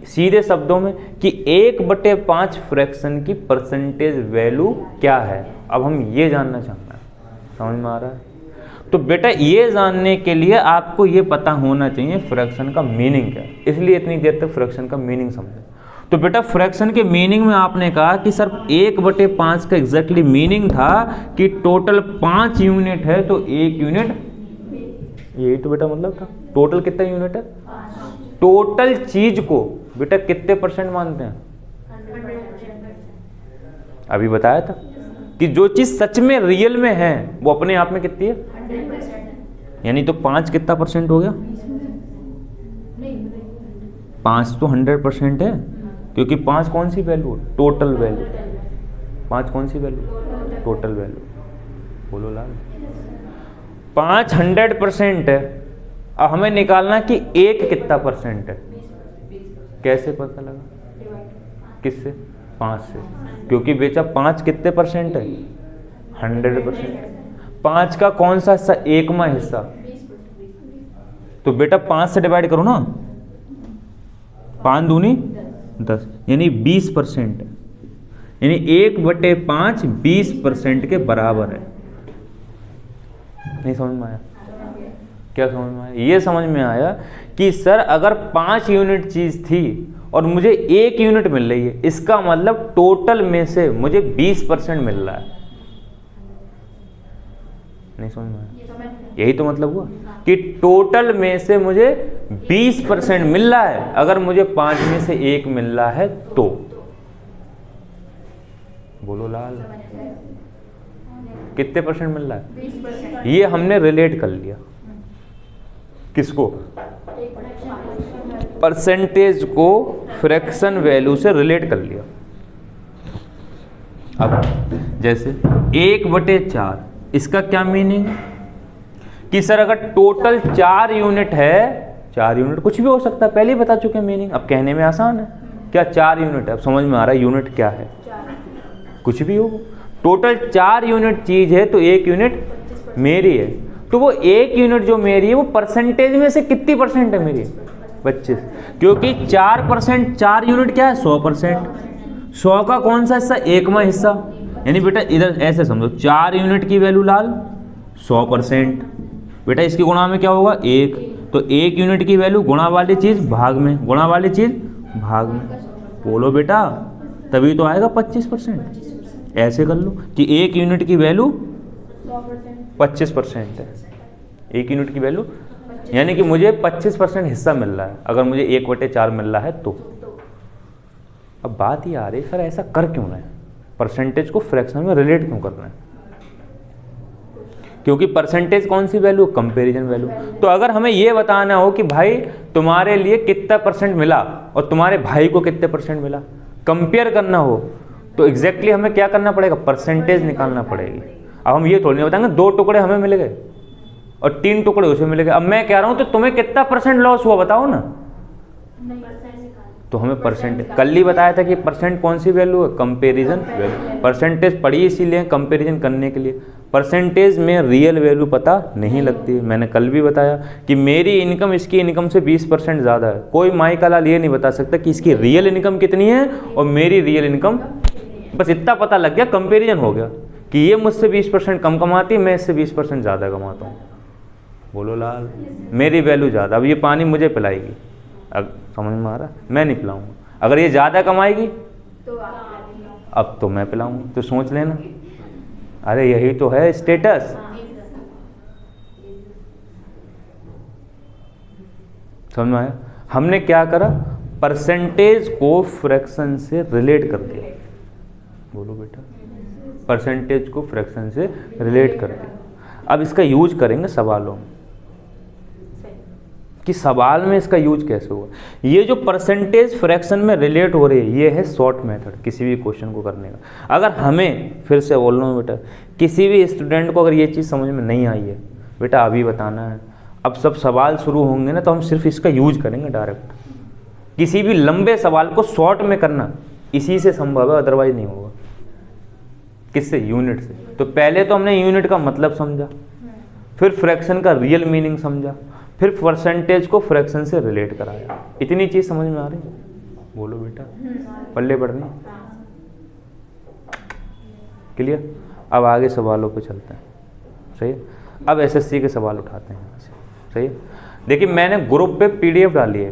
सीधे शब्दों में कि 1/5 फ्रैक्शन की परसेंटेज वैल्यू क्या है। अब हम ये जानना चाह रहे हैं, समझ में आ रहा है? तो बेटा ये जानने के लिए आपको ये पता होना चाहिए फ्रैक्शन का मीनिंग क्या है, इसलिए इतनी देर तक फ्रैक्शन का मीनिंग समझे। तो बेटा फ्रैक्शन के मीनिंग में आपने कहा कि सर 1/5 का एग्जैक्टली मीनिंग था कि टोटल 5 यूनिट है तो 1 यूनिट यही तो बेटा मतलब था। टोटल कितना यूनिट है? टोटल चीज को बेटा कितने परसेंट मानते हैं? 100%। अभी बताया था कि जो चीज सच में रियल में है वो अपने आप में कितनी है? 100%। यानी तो 5 कितना परसेंट हो गया? 5 तो 100% है, क्योंकि 5 कौन सी वैल्यू? Total value. 5 कौन सी वैल्यू? Total value. बोलो लाल। 5 100% है। अब हमें निकालना कि एक कितना परसेंट है। कैसे पता लगा? किससे? 5 से, क्योंकि बेटा 5 कितने परसेंट है? 100%। 5 का कौन सा हिस्सा? एकमा हिस्सा। तो बेटा 5 से डिवाइड करो ना, 5 दूनी 10, यानी 20% है। यानी 1/5 20% के बराबर है। नहीं समझ में आया? क्या समझ में आया? ये समझ में आया कि सर अगर 5 यूनिट चीज थी और मुझे 1 यूनिट मिल रही है, इसका मतलब टोटल में से मुझे 20% मिल रहा है। नहीं समझ में आया? यही तो मतलब हुआ कि टोटल में से मुझे 20% मिल रहा है, अगर मुझे 5 में से 1 मिल रहा है तो। बोलो लाल। कितने परसेंट मिल रहा है? 20%। ये हमने रिलेट कर लिया। किसको? परसेंटेज को फ्रैक्शन वैल्यू से रिलेट कर लिया। अब जैसे 1/4, इसका क्या मीनिंग है कि सर अगर टोटल 4 यूनिट है, 4 यूनिट कुछ भी हो सकता है, पहले ही बता चुके मीनिंग, अब कहने में आसान है। क्या 4 यूनिट है? अब समझ में आ रहा है यूनिट क्या है? कुछ भी हो, टोटल 4 यूनिट चीज है तो 1 यूनिट मेरी है। तो वो 1 यूनिट जो मेरी है वो परसेंटेज में से कितनी परसेंट है मेरी? 25, क्योंकि 4%, 4 यूनिट क्या है? 100%। 100 का कौन सा हिस्सा? एकमा हिस्सा। यानी बेटा इधर ऐसे समझो, 4 यूनिट की वैल्यू लाल 100%। बेटा इसकी गुणा में क्या होगा? 1, तो 1 यूनिट की वैल्यू गुणा वाली चीज भाग में, गुणा वाली चीज भाग में। बोलो बेटा, तभी तो आएगा 25%। ऐसे कर लो कि 1 यूनिट की वैल्यू 25% है। 1 यूनिट की वैल्यू यानी कि मुझे 25% हिस्सा मिल रहा है, अगर मुझे 1/4 मिल रहा है तो। अब बात ये आ रही है, सर ऐसा कर क्यों रहे हैं? परसेंटेज को फ्रैक्शन में रिलेट क्यों कर रहे हैं? क्योंकि परसेंटेज कौन सी वैल्यू? Comparison value. तो अगर हमें ये बताना हो कि भाई तुम्हारे लिए कितना परसेंट मिला और तुम्हारे भाई को कितने परसेंट मिला, कंपेयर करना हो, तो एग्जैक्टली हमें क्या करना पड़ेगा? परसेंटेज निकालना पड़ेगी। अब हम ये थोड़ी नहीं बताएंगे 2 टुकड़े हमें मिल गए और 3 टुकड़े उसे मिल गए। अब मैं कह रहा हूं तो तुम्हें कितना परसेंट लॉस हुआ बताओ ना। तो हमें परसेंटेज, कल ही बताया था कि परसेंट कौन सी वैल्यू है? Comparison value. परसेंटेज पढ़ी इसीलिए कंपैरिजन करने के लिए। परसेंटेज में रियल वैल्यू पता नहीं लगती। मैंने कल भी बताया कि मेरी इनकम इसकी इनकम से 20% ज़्यादा है। कोई माई का लाल ये नहीं बता सकता कि इसकी रियल इनकम कितनी है और मेरी रियल इनकम, बस इतना पता लग गया, कंपेरिजन हो गया कि ये मुझसे 20% कम कमाती है, मैं इससे 20% ज़्यादा कमाता हूँ। बोलो लाल, मेरी वैल्यू ज़्यादा। अब ये पानी मुझे पिलाएगी, अब समझ में आ रहा? मैं नहीं पिलाऊंगा। अगर ये ज़्यादा कमाएगी तो अब तो मैं पिलाऊंगा। तो सोच लेना, अरे यही तो है स्टेटस। समझ में आया? हमने क्या करा? परसेंटेज को फ्रैक्शन से रिलेट कर दिया। बोलो बेटा, परसेंटेज को फ्रैक्शन से रिलेट कर दिया। अब इसका यूज करेंगे सवालों में कि सवाल में इसका यूज कैसे होगा। ये जो परसेंटेज फ्रैक्शन में रिलेट हो रही है, ये है शॉर्ट मेथड किसी भी क्वेश्चन को करने का। अगर हमें, फिर से बोल रहा हूँ बेटा, किसी भी स्टूडेंट को अगर ये चीज़ समझ में नहीं आई है बेटा, अभी बताना है। अब सब सवाल शुरू होंगे ना तो हम सिर्फ इसका यूज करेंगे डायरेक्ट। किसी भी लंबे सवाल को शॉर्ट में करना इसी से संभव है, अदरवाइज नहीं होगा। किससे? यूनिट से। तो पहले तो हमने यूनिट का मतलब समझा, फिर फ्रैक्शन का रियल मीनिंग समझा, फिर परसेंटेज को फ्रैक्शन से रिलेट कराया। इतनी चीज समझ में आ रही है? बोलो बेटा, पल्ले पढ़नी क्लियर? अब आगे सवालों पे चलते हैं। सही है? अब एसएससी के सवाल उठाते हैं यहाँ से। सही है? देखिए मैंने ग्रुप पे पीडीएफ डाली है,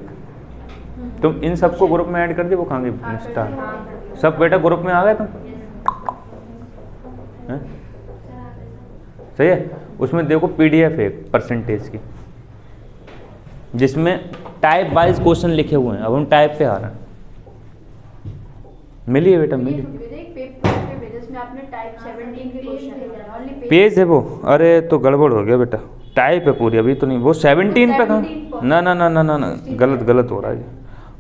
तुम इन सबको ग्रुप में ऐड कर दिए। वो कहाँ गई? इंस्टा। सब बेटा ग्रुप में आ गए तुम? सही है? उसमें देखो पीडीएफ है परसेंटेज की, जिसमें टाइप वाइज क्वेश्चन लिखे हुए हैं। अब हम टाइप पे आ रहे हैं। मिलिए बेटा मिलिए। एक पेपर पे भेजा जिसमें आपने टाइप 17 के क्वेश्चन है, ओनली पेज है वो, अरे तो गड़बड़ हो गया बेटा, टाइप है पूरी, अभी तो नहीं, वो 17 पे कहाँ, ना ना ना ना ना ना, गलत हो रहा है।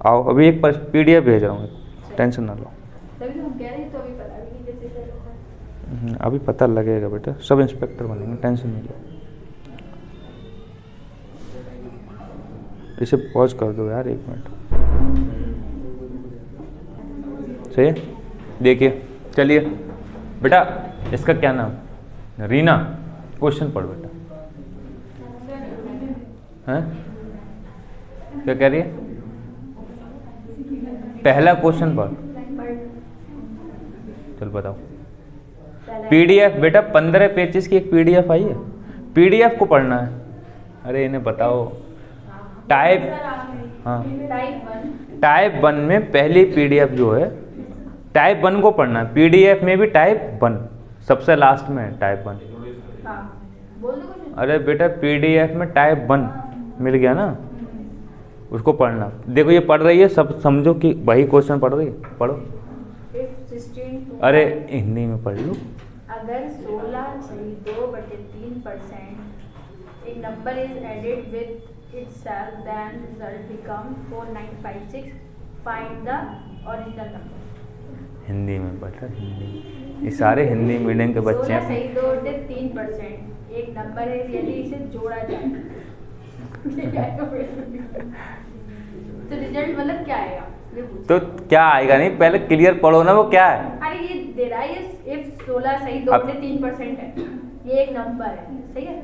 आओ अभी एक PDF भेज रहा हूँ, टेंशन ना लो। तभी तो हम कह रहे हैं, तो अभी पता भी नहीं कैसे कर रहा है। अभी पता लगेगा बेटा, सब इंस्पेक्टर बनेंगे, टेंशन नहीं लो। इसे पॉज कर दो यार 1 मिनट। सही है, देखिए चलिए बेटा, इसका क्या नाम, रीना, क्वेश्चन पढ़ बेटा। हैं क्या कह रही है? पहला क्वेश्चन पढ़, चल बताओ। PDF बेटा 15 पेजेस की एक PDF आई है, PDF को पढ़ना है। अरे इन्हें बताओ। टाइप, हाँ टाइप 1 में पहली PDF जो है, टाइप 1 को पढ़ना है। PDF में भी टाइप 1 सबसे लास्ट में है, टाइप 1। अरे बेटा PDF में टाइप 1 मिल गया ना, उसको पढ़ना। देखो ये पढ़ रही है, सब समझो कि वही क्वेश्चन पढ़ रही है, पढ़ो। अरे हिंदी में पढ़ लो। अगर 16/2/3% एक number is added with itself, then result become 4956. Find the original number. Hindi में पढ़ा, हिंदी, ये सारे हिंदी मीडियम के बच्चे हैं। 16/2/3% एक नंबर है, यदि इसे जोड़ा जाए तो रिजल्ट मतलब क्या आएगा? तो क्या आएगा नहीं, पहले क्लियर पढ़ो ना वो क्या है। अरे ये दे रहा है, इफ 16/2/3% है, ये एक नंबर है, सही है,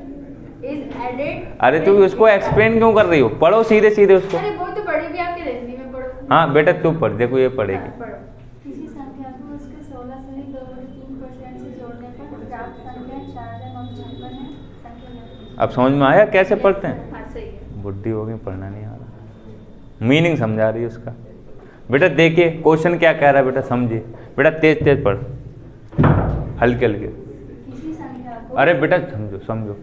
इज एडेड। अरे तू उसको एक्सप्लेन क्यों कर रही हो, पढ़ो सीधे सीधे उसको। अरे वो तो पढ़ी भी आपके हिंदी में पढ़ो। हाँ बेटा तू पढ़, देखो ये पढ़ेगी। पढ़ो। किसी संख्या को उसके 16/2/3% से जोड़ने पर प्राप्त संख्या 4956 है। संख्या अब समझ में आया कैसे पढ़ते हैं? हाँ सही है। बुद्धि हो गई, पढ़ना नहीं आ रहा, मीनिंग समझा रही है उसका। बेटा देखिए क्वेश्चन क्या कह रहा है बेटा, समझिए बेटा, तेज तेज पढ़, हल्के हल्के। किसी संख्या को, अरे बेटा समझो समझो,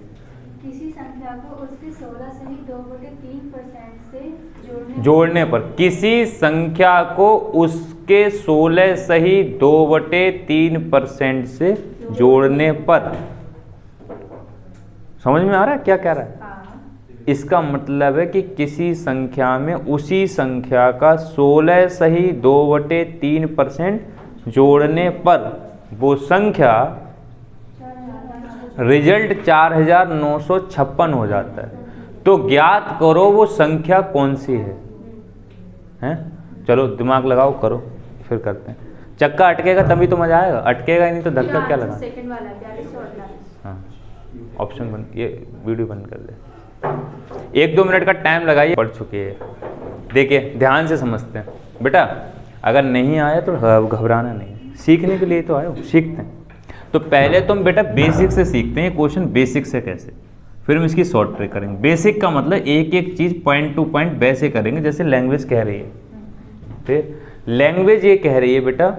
किसी संख्या को उसके 16/2/3% से जोड़ने पर, किसी संख्या को उसके 16/2/3% से जोड़ने पर। समझ में आ रहा है क्या कह रहा है? इसका मतलब है कि किसी संख्या में उसी संख्या का 16/2/3% जोड़ने पर वो संख्या रिजल्ट 4956 हो जाता है। तो ज्ञात करो वो संख्या कौन सी है, हैं? चलो दिमाग लगाओ, करो, फिर करते हैं। चक्का अटकेगा तभी तो मजा आएगा, अटकेगा ही नहीं तो धक्का क्या लगा। सेकंड वाला 4248। हाँ ऑप्शन बंद, ये वीडियो बंद कर दे। 1-2 मिनट का टाइम लगाइए, पढ़ चुके हैं। देखिए ध्यान से समझते हैं बेटा, अगर नहीं आया तो घबराना नहीं, सीखने के लिए तो आए हो, सीखते हैं। तो पहले तुम बेटा बेसिक से सीखते हैं क्वेश्चन, बेसिक से कैसे, फिर हम इसकी शॉर्ट ट्रिक करेंगे। बेसिक का मतलब एक एक चीज़ पॉइंट टू पॉइंट वैसे करेंगे जैसे लैंग्वेज कह रही है। फिर लैंग्वेज ये कह रही है बेटा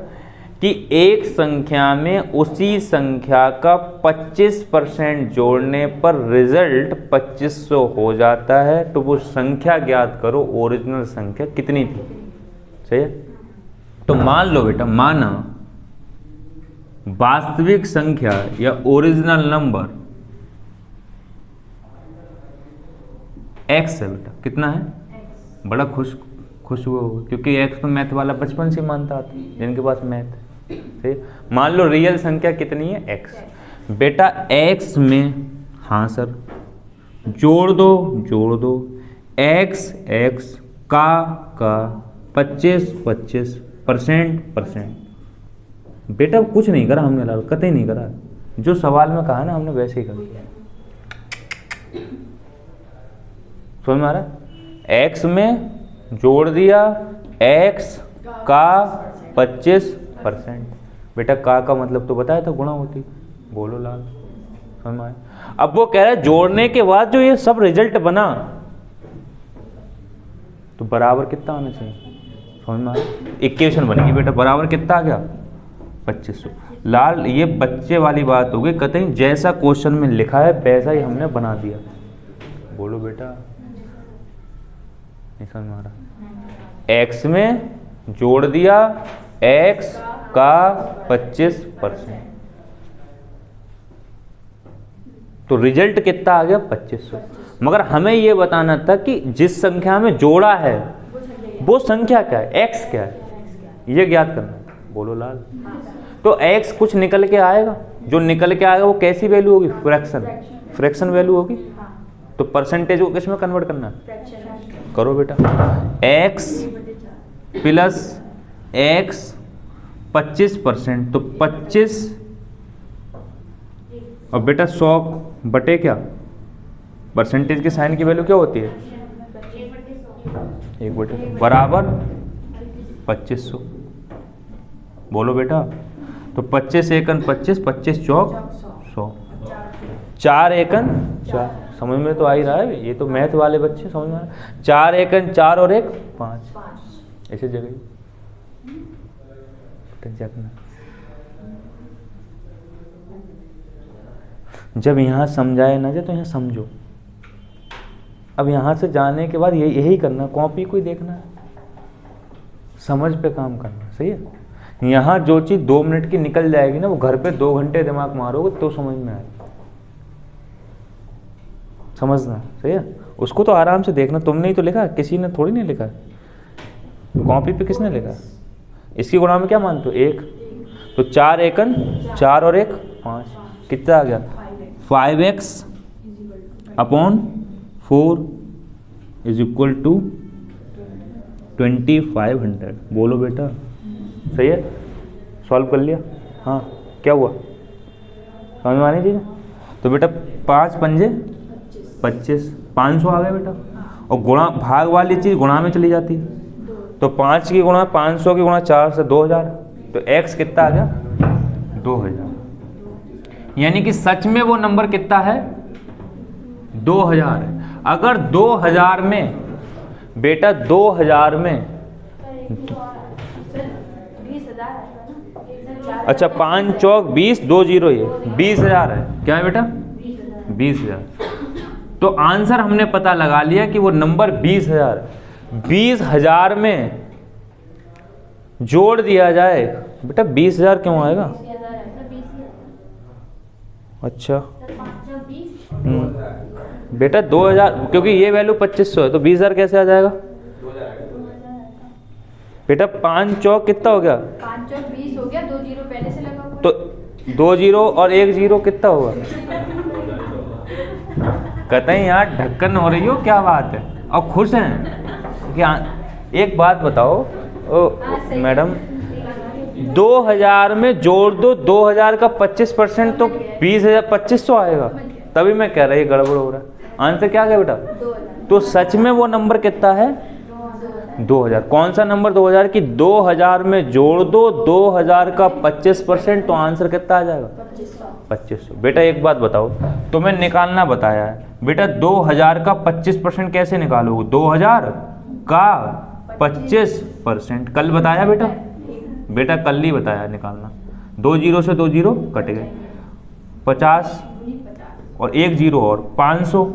कि एक संख्या में उसी संख्या का 25% जोड़ने पर रिजल्ट 2500 हो जाता है। तो वो संख्या ज्ञात करो, ओरिजिनल संख्या कितनी थी। सही है? तो मान लो बेटा, माना वास्तविक संख्या या ओरिजिनल नंबर x है बेटा, कितना है? बड़ा खुश हुए होगा क्योंकि x तो मैथ वाला बचपन से मानता था, जिनके पास मैथ है। मान लो रियल संख्या कितनी है? x। बेटा x में, हाँ सर, जोड़ दो x का 25%। बेटा कुछ नहीं करा हमने, लाल कतई नहीं करा, जो सवाल में कहा ना हमने वैसे ही कर दिया। समझ में आ रहा है? x में जोड़ दिया x का 25%। बेटा का मतलब तो बताया था गुणा होती, बोलो लाल, समझ में आया? अब वो कह रहा है जोड़ने के बाद जो ये सब रिजल्ट बना तो बराबर कितना आना चाहिए। समझ में आया? इक्वेशन बनेगी बेटा, बराबर कितना आ गया? 2500। लाल ये बच्चे वाली बात हो गई, कतई जैसा क्वेश्चन में लिखा है वैसा ही हमने बना दिया। बोलो बेटा, नहीं समझ में आ रहा। एक्स में जोड़ दिया एक्स का 25%, तो रिजल्ट कितना आ गया 2500। मगर हमें ये बताना था कि जिस संख्या में जोड़ा है वो संख्या क्या है, एक्स क्या है, ये ज्ञात करना है। बोलो लाल। तो एक्स कुछ निकल के आएगा, जो निकल के आएगा वो कैसी वैल्यू होगी, फ्रैक्शन वैल्यू होगी। तो परसेंटेज को किस में कन्वर्ट करना है, करो बेटा। एक्स प्लस एक्स 25%, तो 25 और बेटा 100 बटे क्या, परसेंटेज के साइन की वैल्यू क्या होती है, 1 बटे बराबर 2500। बोलो बेटा। तो 25 एकन 25, 25 चौक 100, 4 एकन 4, समझ में तो आ ही रहा है, ये तो मैथ वाले बच्चे समझ में आ रहा है। 4 एकन 4 और 1 5, ऐसे जगह जब यहाँ समझाए ना जाए तो यहाँ समझो। अब यहाँ से जाने के बाद यही करना, कॉपी को ही देखना है, समझ पे काम करना, सही है। यहाँ जो चीज़ 2 मिनट की निकल जाएगी ना, वो घर पे 2 घंटे दिमाग मारोगे तो समझ में आएगा, समझना, सही है। उसको तो आराम से देखना, तुमने ही तो लिखा, किसी ने थोड़ी नहीं लिखा, कॉपी पे किसने लिखा। इसकी गुणा में क्या मानते हो, 1, तो 4 एकन 4 और 1 5, कितना आ गया 5x upon 4 is equal to 2500। बोलो बेटा, सही है, सॉल्व कर लिया। हाँ क्या हुआ, समझ में आनी चाहिए। तो बेटा 5 पंजे 25, 500 आ गया बेटा। और गुणा भाग वाली चीज़ गुणा में चली जाती है, तो 5 की गुणा 500 की गुणा 4 से 2000, तो x कितना आ गया 2000। यानी कि सच में वो नंबर कितना है 2000 है। अगर 2000 में बेटा 2000 में अच्छा 5 चौक 20 2 0 ये 20,000 है, क्या है बेटा 20,000। तो आंसर हमने पता लगा लिया कि वो नंबर 20,000 है। 20,000 में जोड़ दिया जाए बेटा 20,000 क्यों आएगा, अच्छा बेटा 2000, क्योंकि ये वैल्यू 2500 है, तो 20,000 कैसे आ जाएगा बेटा। 5 चौक कितना हो गया, 5 चौक 20 हो गया, 2 जीरो पहले से लगा हुआ, तो 2 0 और 1 0 कितना होगा। कहते हैं यार ढक्कन हो रही हो, क्या बात है, और खुश हैं क्या। एक बात बताओ मैडम, 2000 में जोड़ दो 2000 का 25% तो 20,000 2500 आएगा, तभी मैं कह रहा ये गड़बड़ हो रहा है। आंसर क्या है बेटा, तो सच में वो नंबर कितना है 2000। कौन सा नंबर 2000 की 2000 में जोड़ दो 2000 का 25%, तो आंसर कितना आ जाएगा 2500। बेटा एक बात बताओ, तुम्हें निकालना बताया है बेटा, 2000 का 25% कैसे निकालोगे, 2000 का 25%। कल बताया बेटा, बेटा कल ही बताया निकालना। 2 0 से 2 0 कट गए, 50 और 1 0 और 500।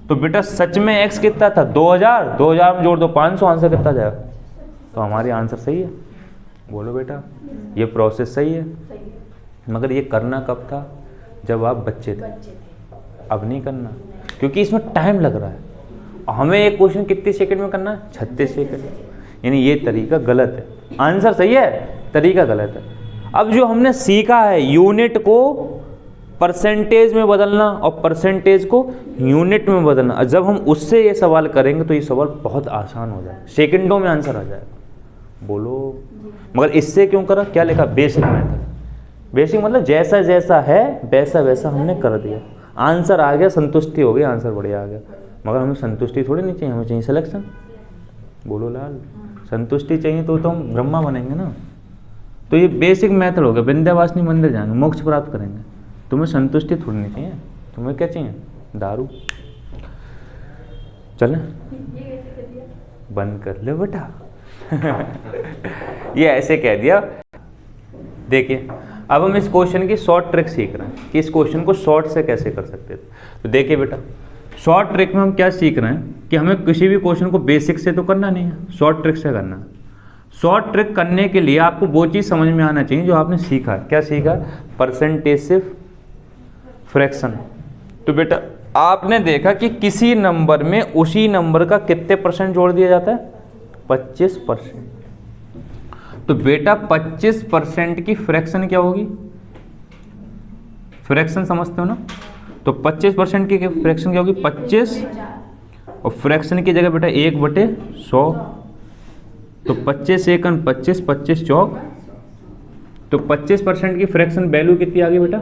तो बेटा सच में x कितना था 2000, 2000 में जोड़ दो 500, आंसर कितना जाएगा। तो हमारी आंसर सही है। बोलो बेटा, ये प्रोसेस सही है। मगर ये करना कब था, जब आप बच्चे थे, अब नहीं करना, क्योंकि इसमें टाइम लग रहा है। हमें एक क्वेश्चन कितने सेकंड में करना है, 36 सेकंड। यानी ये तरीका गलत है, आंसर सही है, तरीका गलत है। अब जो हमने सीखा है यूनिट को परसेंटेज में बदलना और परसेंटेज को यूनिट में बदलना, जब हम उससे ये सवाल करेंगे तो ये सवाल बहुत आसान हो जाएगा, सेकंडों में आंसर आ जाएगा। बोलो, मगर इससे क्यों करा, क्या लिखा, बेसिक मेथड। बेसिक मतलब जैसा जैसा है वैसा वैसा हमने कर दिया, आंसर आ गया, संतुष्टि हो गई, आंसर बढ़िया आ गया। मगर हमें संतुष्टि थोड़ी नहीं चाहिए, हमें चाहिए सिलेक्शन। बोलो लाल, संतुष्टि चाहिए तो हम ब्रह्मा बनेंगे ना। तो ये बेसिक मेथड हो गया, विंध्यवासिनी मंदिर जाएंगे, मोक्ष प्राप्त करेंगे। तुम्हें संतुष्टि थोड़ी नहीं चाहिए, तुम्हें क्या चाहिए, दारू। चले बंद कर लो बेटा। ये ऐसे कह दिया। देखिए अब हम इस क्वेश्चन की शॉर्ट ट्रिक सीख रहे हैं कि इस क्वेश्चन को शॉर्ट से कैसे कर सकते थे। तो देखिए बेटा, शॉर्ट ट्रिक में हम क्या सीख रहे हैं कि हमें किसी भी क्वेश्चन को बेसिक से तो करना नहीं है, शॉर्ट ट्रिक से करना है। शॉर्ट ट्रिक करने के लिए आपको वो चीज़ समझ में आना चाहिए जो आपने सीखा। क्या सीखा? परसेंटेज से फ्रैक्शन। तो बेटा आपने देखा कि किसी नंबर में उसी नंबर का कितने परसेंट जोड़ दिया जाता है? 25%। तो बेटा 25% की फ्रैक्शन क्या होगी? फ्रैक्शन समझते हो ना? तो 25% की फ्रैक्शन क्या होगी? 25, और फ्रैक्शन की जगह बेटा 1/100। तो 25 एकन 25, 25 चौक, तो 25% की फ्रैक्शन वैल्यू कितनी आ गई बेटा?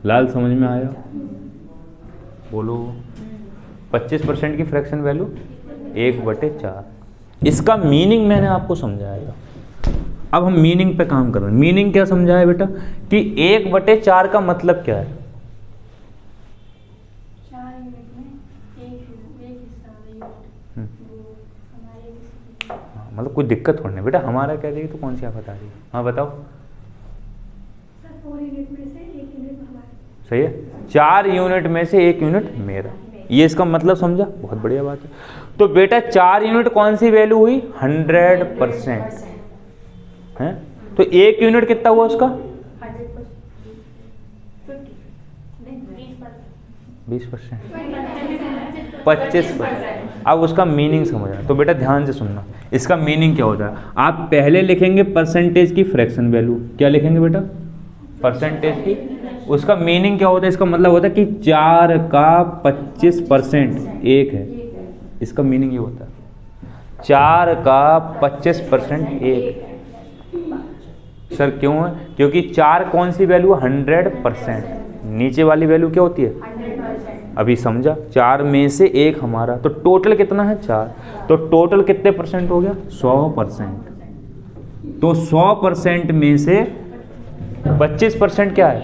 लाल समझ में आया? बोलो। 25% की फ्रैक्शन वैल्यू 1/4। इसका मीनिंग मैंने आपको समझाया था। अब हम मीनिंग पे काम कर रहे हैं। मीनिंग क्या समझाया बेटा? कि 1/4 का मतलब क्या है? 4 यूनिट में एक हिस्सा मतलब कोई दिक्कत थोड़ी नहीं बेटा, हमारा कह देगी तो कौन सी आप बता रही है? हाँ बताओ। सर 4 यूनिट में से 1 यूनिट हमारा। सही है, 4 यूनिट में से 1 यूनिट मेरा, ये इसका मतलब समझा? बहुत बढ़िया बात है। तो बेटा 4 यूनिट कौन सी वैल्यू हुई? 100% है। तो 1 यूनिट कितना हुआ उसका? 20%, 25%। अब उसका मीनिंग समझना। तो बेटा ध्यान से सुनना, इसका मीनिंग क्या होता है? आप पहले लिखेंगे परसेंटेज की फ्रैक्शन वैल्यू। क्या लिखेंगे बेटा? परसेंटेज की। उसका मीनिंग क्या होता है? इसका मतलब होता है कि 4 का 25% 1 है। इसका मीनिंग ये होता है 4 का 25% 1। सर क्यों है? क्योंकि 4 कौन सी वैल्यू है? 100%। नीचे वाली वैल्यू क्या होती है? 100%। अभी समझा? 4 में से 1 हमारा, तो टोटल कितना है? 4। तो टोटल कितने परसेंट हो गया? 100%। तो 100% में से 25% क्या है?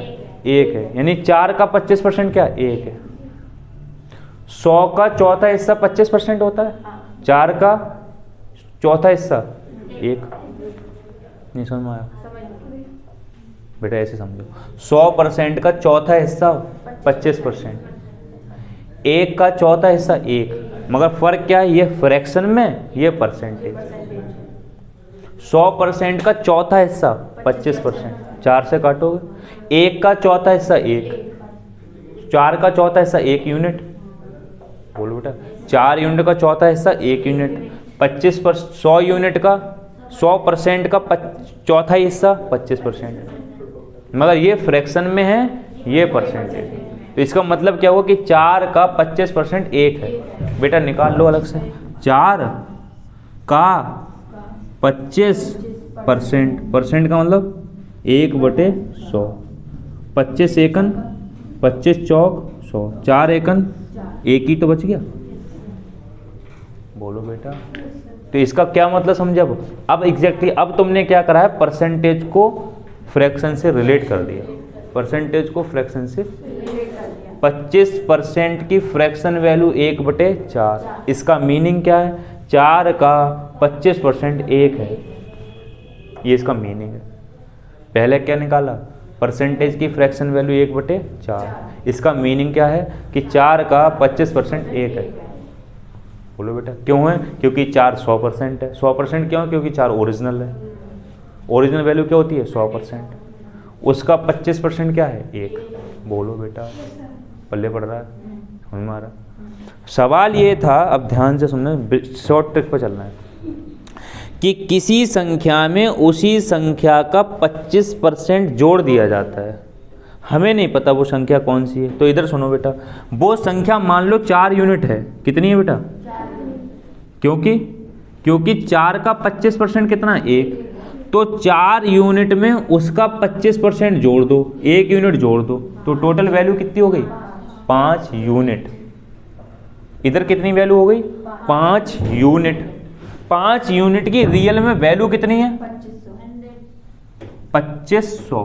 1 है। यानी 4 का 25% क्या है? 1 है। 100 का चौथा हिस्सा 25% होता है, 4 का चौथा हिस्सा 1। नहीं समझ में आया? बेटा ऐसे समझो, 100% का चौथा हिस्सा 25%, 1 का चौथा हिस्सा 1। मगर फर्क क्या है? ये फ्रैक्शन में, ये परसेंटेज। 100% का चौथा हिस्सा 25%, 4 से काटोगे। 1 का चौथा हिस्सा 1, 4 का चौथा हिस्सा 1 यूनिट। बोलो बेटा, 4 यूनिट का चौथा हिस्सा 1 यूनिट। 25% 100 यूनिट का 100% का चौथा हिस्सा 25%। मगर ये फ्रैक्शन में है, ये परसेंटेज। तो इसका मतलब क्या हुआ कि 4 का 25% 1 है। बेटा निकाल लो अलग से। 4 का 25%, परसेंट का मतलब 1/100। 25 एकन 25 चौक 100, 4 एकन 1 ही तो बच गया। बोलो बेटा। तो इसका क्या मतलब समझा? अब एग्जैक्टली अब तुमने क्या करा है? परसेंटेज को फ्रैक्शन से रिलेट कर दिया। परसेंटेज को फ्रैक्शन से 25% की फ्रैक्शन वैल्यू 1/4। इसका मीनिंग क्या है? 4 का 25% 1 है। ये इसका मीनिंग है। पहले क्या निकाला? परसेंटेज की फ्रैक्शन वैल्यू 1/4। इसका मीनिंग क्या है? कि 4 का 25% 1 है। बोलो बेटा क्यों है? क्योंकि 4 100% है। 100% क्यों? क्योंकि 4 ओरिजिनल है। ओरिजिनल वैल्यू क्या होती है? 100%। उसका 25% क्या है? 1। बोलो बेटा, पल्ले पड़ रहा है? समझ में आ रहा? सवाल ये था, अब ध्यान से सुनना, शॉर्ट ट्रिक पर चलना है, कि किसी संख्या में उसी संख्या का 25% जोड़ दिया जाता है। हमें नहीं पता वो संख्या कौन सी है। तो इधर सुनो बेटा, वो संख्या मान लो 4 यूनिट है। कितनी है बेटा? क्योंकि 4 का 25% कितना है? 1। तो 4 यूनिट में उसका 25% जोड़ दो, 1 यूनिट जोड़ दो, तो टोटल वैल्यू कितनी हो गई? 5 यूनिट। इधर कितनी वैल्यू हो गई? 5 यूनिट। 5 यूनिट की रियल में वैल्यू कितनी है? 2500।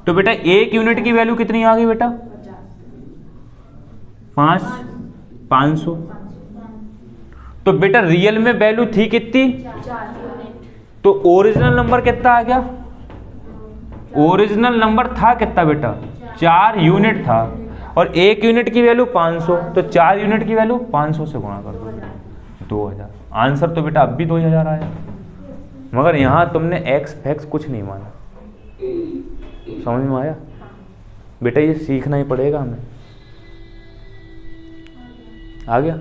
तो बेटा 1 यूनिट की वैल्यू कितनी आ गई बेटा? 500। तो बेटा रियल में वैल्यू थी कितनी? 4 यूनिट। तो ओरिजिनल नंबर कितना आ गया? ओरिजिनल नंबर था कितना बेटा? 4 यूनिट था। और 1 यूनिट की वैल्यू 500, तो 4 यूनिट की वैल्यू 500 से गुणा कर दो बेटा, 2000। आंसर तो बेटा अब भी 2000 आया, मगर यहाँ तुमने एक्स फैक्स कुछ नहीं माना। समझ में आया बेटा? ये सीखना ही पड़ेगा हमें। आ गया?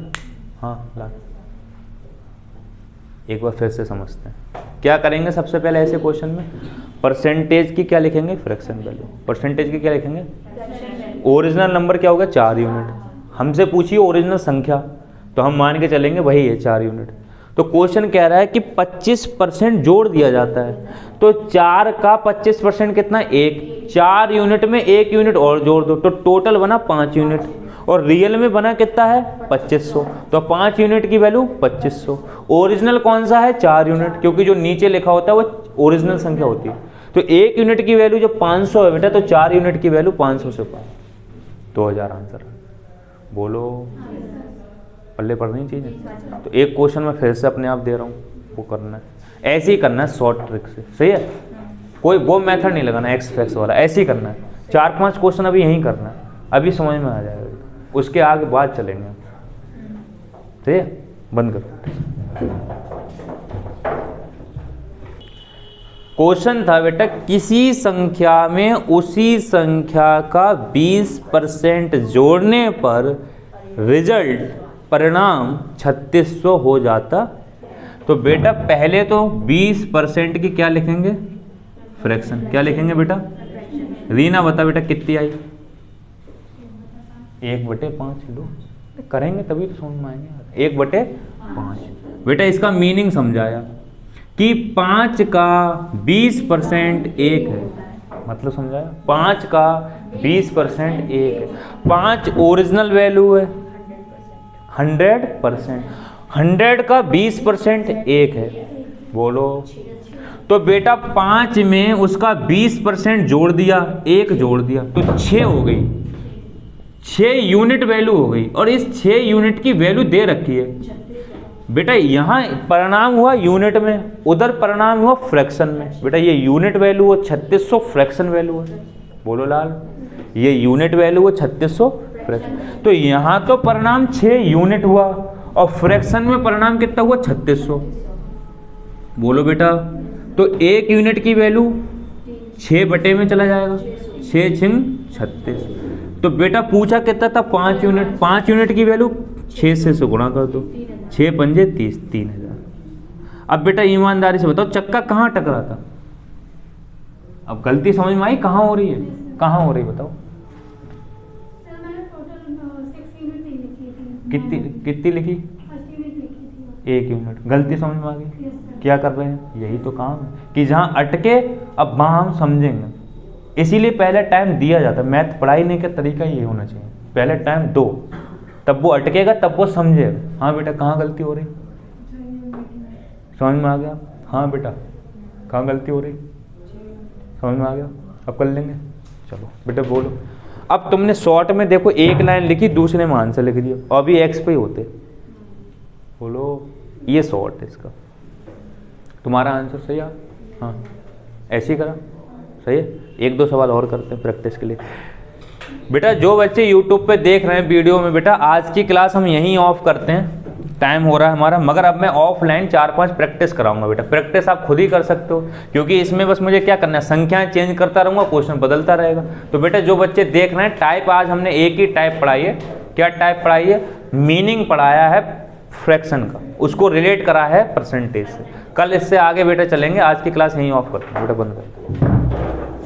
हाँ ला, एक बार फिर से समझते हैं। क्या करेंगे सबसे पहले ऐसे क्वेश्चन में? परसेंटेज की क्या लिखेंगे? Fraction value. परसेंटेज की क्या लिखेंगे? ओरिजिनल नंबर क्या होगा? 4 यूनिट। हमसे पूछिए ओरिजिनल संख्या, तो हम मान के चलेंगे वही है 4 यूनिट। तो क्वेश्चन कह रहा है कि 25% जोड़ दिया जाता है, तो 4 का 25% कितना? 1। 4 यूनिट में 1 यूनिट और जोड़ दो, तो टोटल बना 5 यूनिट, और रियल में बना कितना है? 2500। तो 5 यूनिट की वैल्यू 2500। ओरिजिनल कौन सा है? 4 यूनिट, क्योंकि जो नीचे लिखा होता है वो ओरिजिनल संख्या होती है। तो 1 यूनिट की वैल्यू जो 500 है बेटा, तो 4 यूनिट की वैल्यू 500 से 2000 आंसर। बोलो, पल्ले पड़ रही चीज़ें? तो एक क्वेश्चन मैं फिर से अपने आप दे रहा हूँ, वो करना है, ऐसे ही करना है शॉर्ट ट्रिक से, सही है? कोई वो मेथड नहीं लगाना एक्स फैक्स वाला, ऐसे ही करना है। 4-5 क्वेश्चन अभी यहीं करना है, अभी समझ में आ जाएगा, उसके आगे बाद चलेंगे। ठीक है, बंद करो। क्वेश्चन था बेटा, किसी संख्या में उसी संख्या का 20% जोड़ने पर रिजल्ट परिणाम 3600 हो जाता। तो बेटा पहले तो 20% की क्या लिखेंगे? फ्रैक्शन। क्या लिखेंगे बेटा? रीना बता बेटा कितनी आई? 1/5 लो, करेंगे तभी तो समझ में आएंगे। 1/5 बेटा, इसका मीनिंग समझाया कि 5 का 20% 1 है, मतलब समझाया? 5 का 20% 1 है। 5 ओरिजिनल वैल्यू है 100%, 100 का 20% 1 है। बोलो, तो बेटा 5 में उसका 20% जोड़ दिया, 1 जोड़ दिया, तो 6 हो गई, 6 यूनिट वैल्यू हो गई। और इस 6 यूनिट की वैल्यू दे रखी है बेटा। यहाँ परिणाम हुआ यूनिट में, उधर परिणाम हुआ फ्रैक्शन में। बेटा ये यूनिट वैल्यू हो 3600, फ्रैक्शन वैल्यू है। बोलो लाल, ये यूनिट वैल्यू हो 3600 फ्रैक्शन। तो यहाँ तो परिणाम 6 यूनिट हुआ, और फ्रैक्शन में परिणाम कितना हुआ? 3600। बोलो बेटा, तो 1 यूनिट की वैल्यू 6 बटे में चला जाएगा, 6 छिंग 36। तो बेटा पूछा कितना था? 5 यूनिट। 5 यूनिट की वैल्यू 6 से गुणा कर दो, 6 पंजे 30, 3000। अब बेटा ईमानदारी से बताओ, चक्का कहाँ टकरा था? अब गलती समझ में आई कहाँ हो रही है? कहाँ हो रही बताओ? कितनी लिखी? 1 यूनिट। गलती समझ में आ गई? क्या कर रहे हैं? यही तो काम है कि जहाँ अटके अब वहाँ हम समझेंगे। इसीलिए पहले टाइम दिया जाता है। मैथ पढ़ाई का तरीका ये होना चाहिए, पहले टाइम दो, तब वो अटकेगा, तब वो समझेगा। हाँ बेटा, कहाँ गलती हो रही? समझ में आ गया? हाँ बेटा, कहाँ गलती हो रही? समझ में आ गया? अब कर लेंगे। चलो बेटा बोलो। अब तुमने शॉर्ट में देखो 1 लाइन लिखी, दूसरे में आंसर लिख दिया, और अभी एक्स पे ही होते। बोलो, ये शॉर्ट है इसका। तुम्हारा आंसर सही है? हाँ, ऐसे ही करा, सही है। 1-2 सवाल और करते हैं प्रैक्टिस के लिए। बेटा जो बच्चे YouTube पे देख रहे हैं वीडियो में, बेटा आज की क्लास हम यहीं ऑफ करते हैं, टाइम हो रहा है हमारा। मगर अब मैं ऑफलाइन 4-5 प्रैक्टिस कराऊंगा बेटा। प्रैक्टिस आप खुद ही कर सकते हो, क्योंकि इसमें बस मुझे क्या करना है, संख्याएं चेंज करता रहूँगा, क्वेश्चन बदलता रहेगा। तो बेटा जो बच्चे देख रहे हैं, टाइप आज हमने एक ही टाइप पढ़ाई है। क्या टाइप पढ़ाई है? मीनिंग पढ़ाया है फ्रैक्शन का, उसको रिलेट करा है परसेंटेज से। कल इससे आगे बेटा चलेंगे। आज की क्लास यहीं ऑफ करते हैं बेटा, बंद करते हैं।